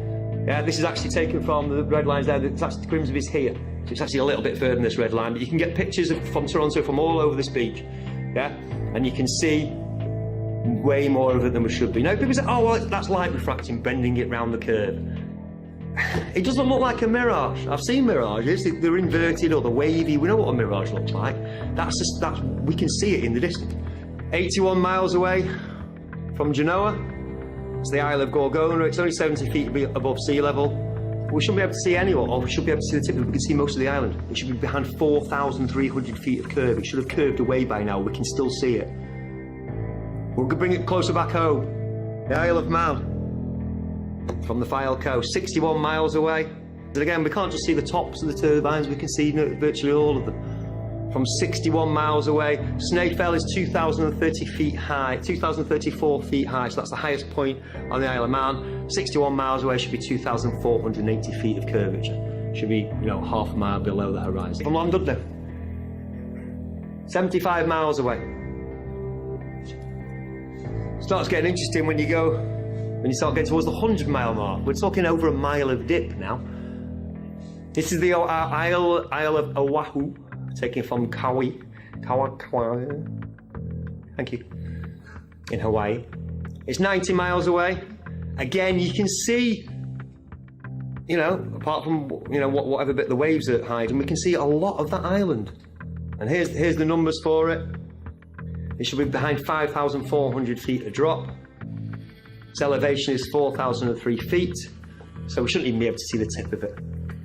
Yeah, this is actually taken from the red lines there. It's actually Grimsby's here, so it's actually a little bit further than this red line. But you can get pictures from Toronto from all over this beach. Yeah, and you can see way more of it than we should be. Now people say, oh well, that's light refracting, bending it round the curve. It doesn't look like a mirage. I've seen mirages. They're inverted or they're wavy. We know what a mirage looks like. We can see it in the distance. 81 miles away from Genoa, it's the Isle of Gorgona. It's only 70 feet above sea level. We shouldn't be able to see any, or we should be able to see the tip. We can see most of the island. It should be behind 4,300 feet of curve. It should have curved away by now. We can still see it. We'll bring it closer back home. The Isle of Man. From the File Coast, 61 miles away. And again, we can't just see the tops of the turbines, we can see virtually all of them. From 61 miles away, Snaefell is 2,030 feet high, 2,034 feet high, so that's the highest point on the Isle of Man. 61 miles away should be 2,480 feet of curvature. Should be, half a mile below the horizon. From London, 75 miles away. Starts getting interesting when you start getting towards the 100-mile mark. We're talking over a mile of dip now. This is the Isle of Oahu, taken from Kauai. Thank you. In Hawaii. It's 90 miles away. Again, you can see, apart from, whatever bit the waves are hiding, we can see a lot of that island. And here's the numbers for it. It should be behind 5,400 feet a drop. Its elevation is 4,003 feet, so we shouldn't even be able to see the tip of it.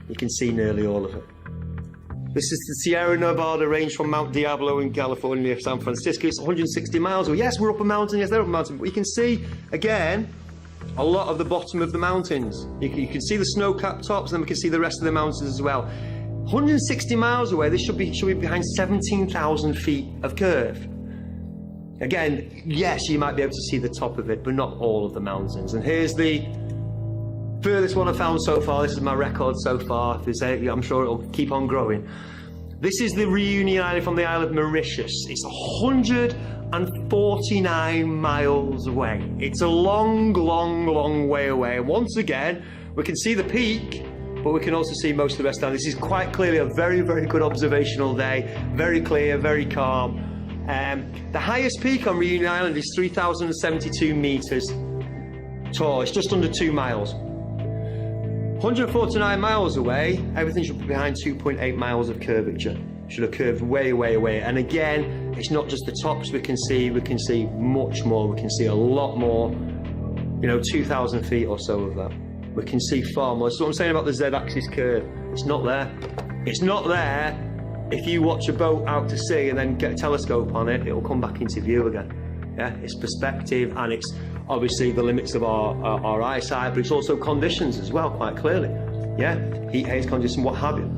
You can see nearly all of it. This is the Sierra Nevada range from Mount Diablo in California near San Francisco. It's 160 miles away. Yes, we're up a mountain. Yes, they're up a mountain. But you can see, again, a lot of the bottom of the mountains. You can see the snow-capped tops, and then we can see the rest of the mountains as well. 160 miles away, this should be behind 17,000 feet of curve. Again, yes, you might be able to see the top of it, but not all of the mountains. And here's the furthest one I've found so far. This is my record so far. I'm sure it'll keep on growing. This is the Reunion Island from the Isle of Mauritius. It's 149 miles away. It's a long, long, long way away. And once again, we can see the peak, but we can also see most of the rest down. This is quite clearly a very, very good observational day. Very clear, very calm. The highest peak on Reunion Island is 3,072 meters tall. It's just under 2 miles. 149 miles away, everything should be behind 2.8 miles of curvature. Should have curved way, way away. And again, it's not just the tops we can see much more. We can see a lot more, 2,000 feet or so of that. We can see far more. That's what I'm saying about the Z-axis curve. It's not there. It's not there. If you watch a boat out to sea and then get a telescope on it, it'll come back into view again. Yeah, it's perspective, and it's obviously the limits of our eyesight, but it's also conditions as well, quite clearly. Yeah, heat, haze conditions, what have you.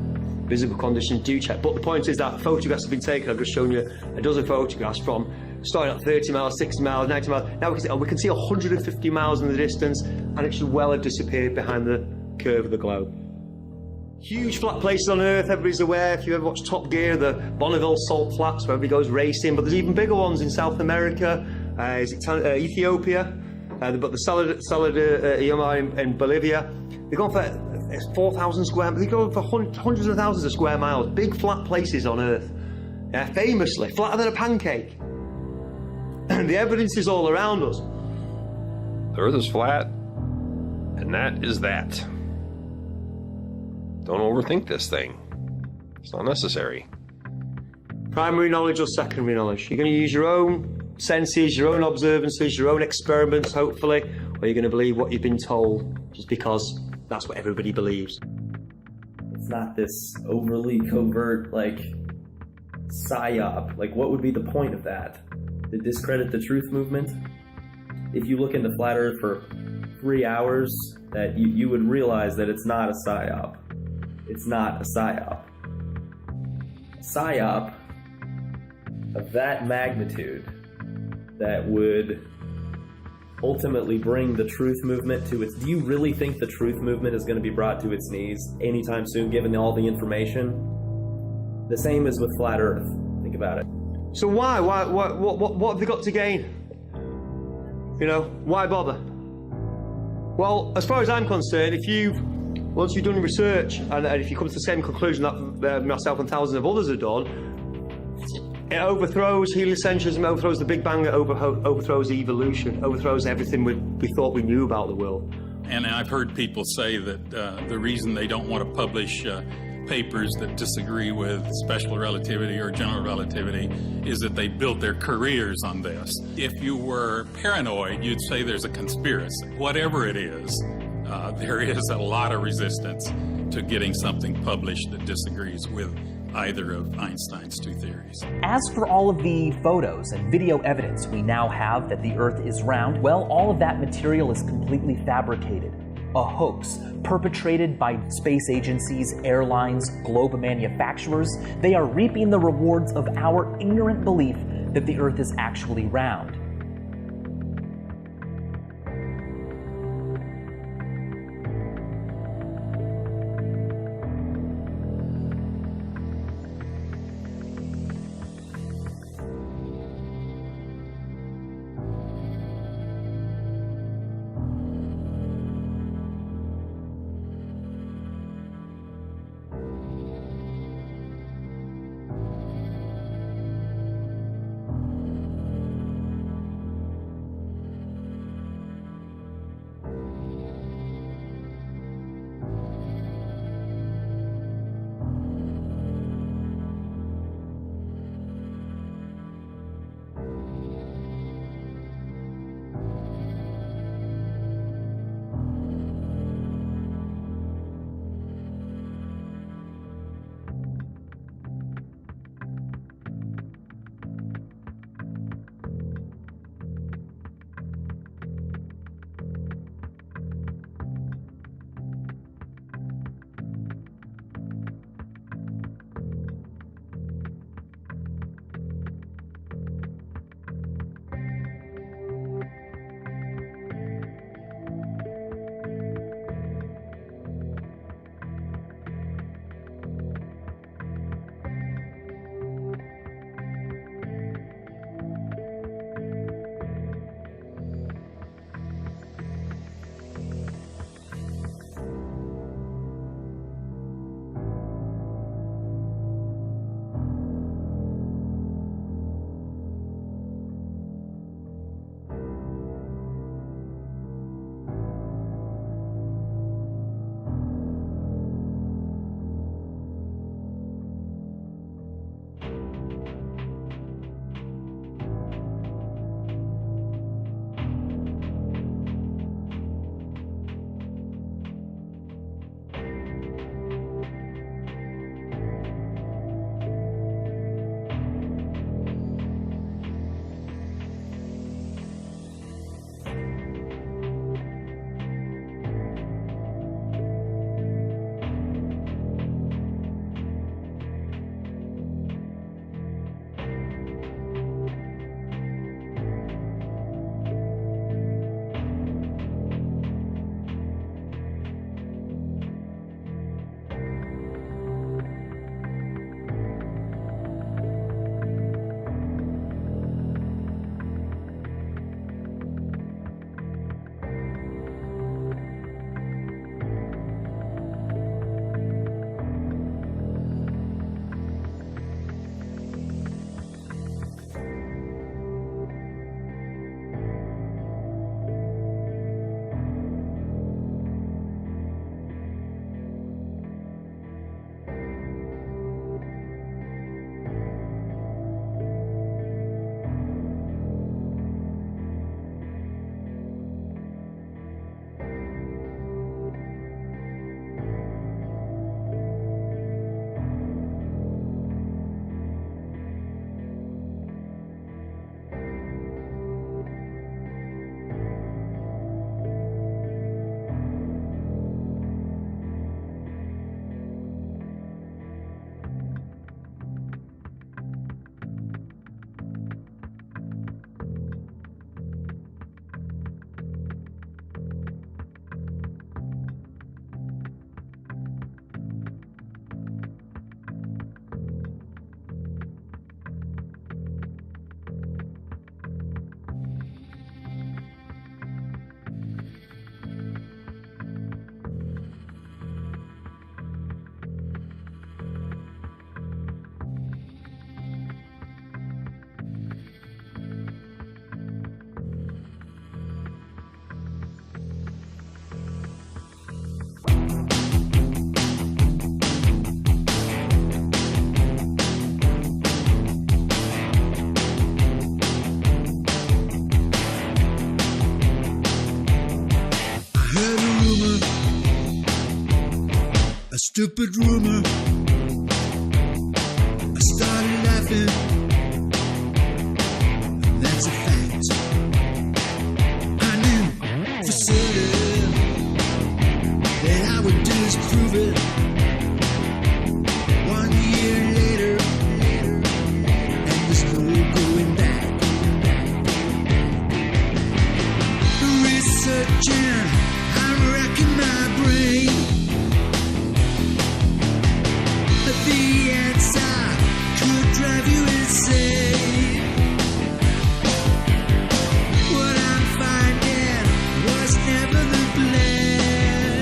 Visible conditions do check. But the point is that photographs have been taken. I've just shown you a dozen photographs from starting at 30 miles, 60 miles, 90 miles. Now we can see 150 miles in the distance, and it should well have disappeared behind the curve of the globe. Huge flat places on Earth, everybody's aware. If you ever watch Top Gear, the Bonneville Salt Flats, where everybody goes racing, but there's even bigger ones in South America, Ethiopia, but the Saladillo in Bolivia. They've gone for 4,000 square, they go for hundreds of thousands of square miles. Big flat places on Earth. Famously, flatter than a pancake. The evidence is all around us. The Earth is flat, and that is that. Don't overthink this thing. It's not necessary. Primary knowledge or secondary knowledge? You're going to use your own senses, your own observances, your own experiments, hopefully, or you're going to believe what you've been told just because that's what everybody believes. It's not this overly covert, like, psyop. Like, what would be the point of that? To discredit the truth movement? If you look into Flat Earth for 3 hours, that you would realize that it's not a psyop. It's not a psyop. A psyop of that magnitude that would ultimately bring the truth movement to its... Do you really think the truth movement is going to be brought to its knees anytime soon, given all the information? The same as with Flat Earth. Think about it. So why? What have they got to gain? You know, why bother? Well, as far as I'm concerned, once you've done research, and if you come to the same conclusion that myself and thousands of others have done, it overthrows heliocentrism, overthrows the Big Bang, it overthrows evolution, overthrows everything we thought we knew about the world. And I've heard people say that the reason they don't want to publish papers that disagree with special relativity or general relativity is that they built their careers on this. If you were paranoid, you'd say there's a conspiracy. Whatever it is, there is a lot of resistance to getting something published that disagrees with either of Einstein's two theories. As for all of the photos and video evidence we now have that the Earth is round, well, all of that material is completely fabricated. A hoax perpetrated by space agencies, airlines, globe manufacturers. They are reaping the rewards of our ignorant belief that the Earth is actually round. stupid rumor. I started laughing. That's a fact. I knew for certain that I would disprove it. 1 year later, and there's no going back. Researching, I'm racking my brain. The answer could drive you insane. What I'm finding was never the plan.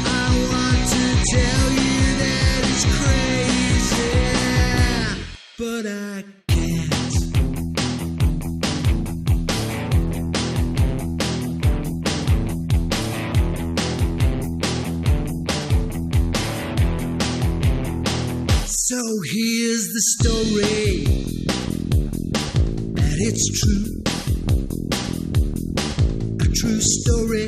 I want to tell you that it's crazy, but I can't. So here's the story, and it's true, a true story.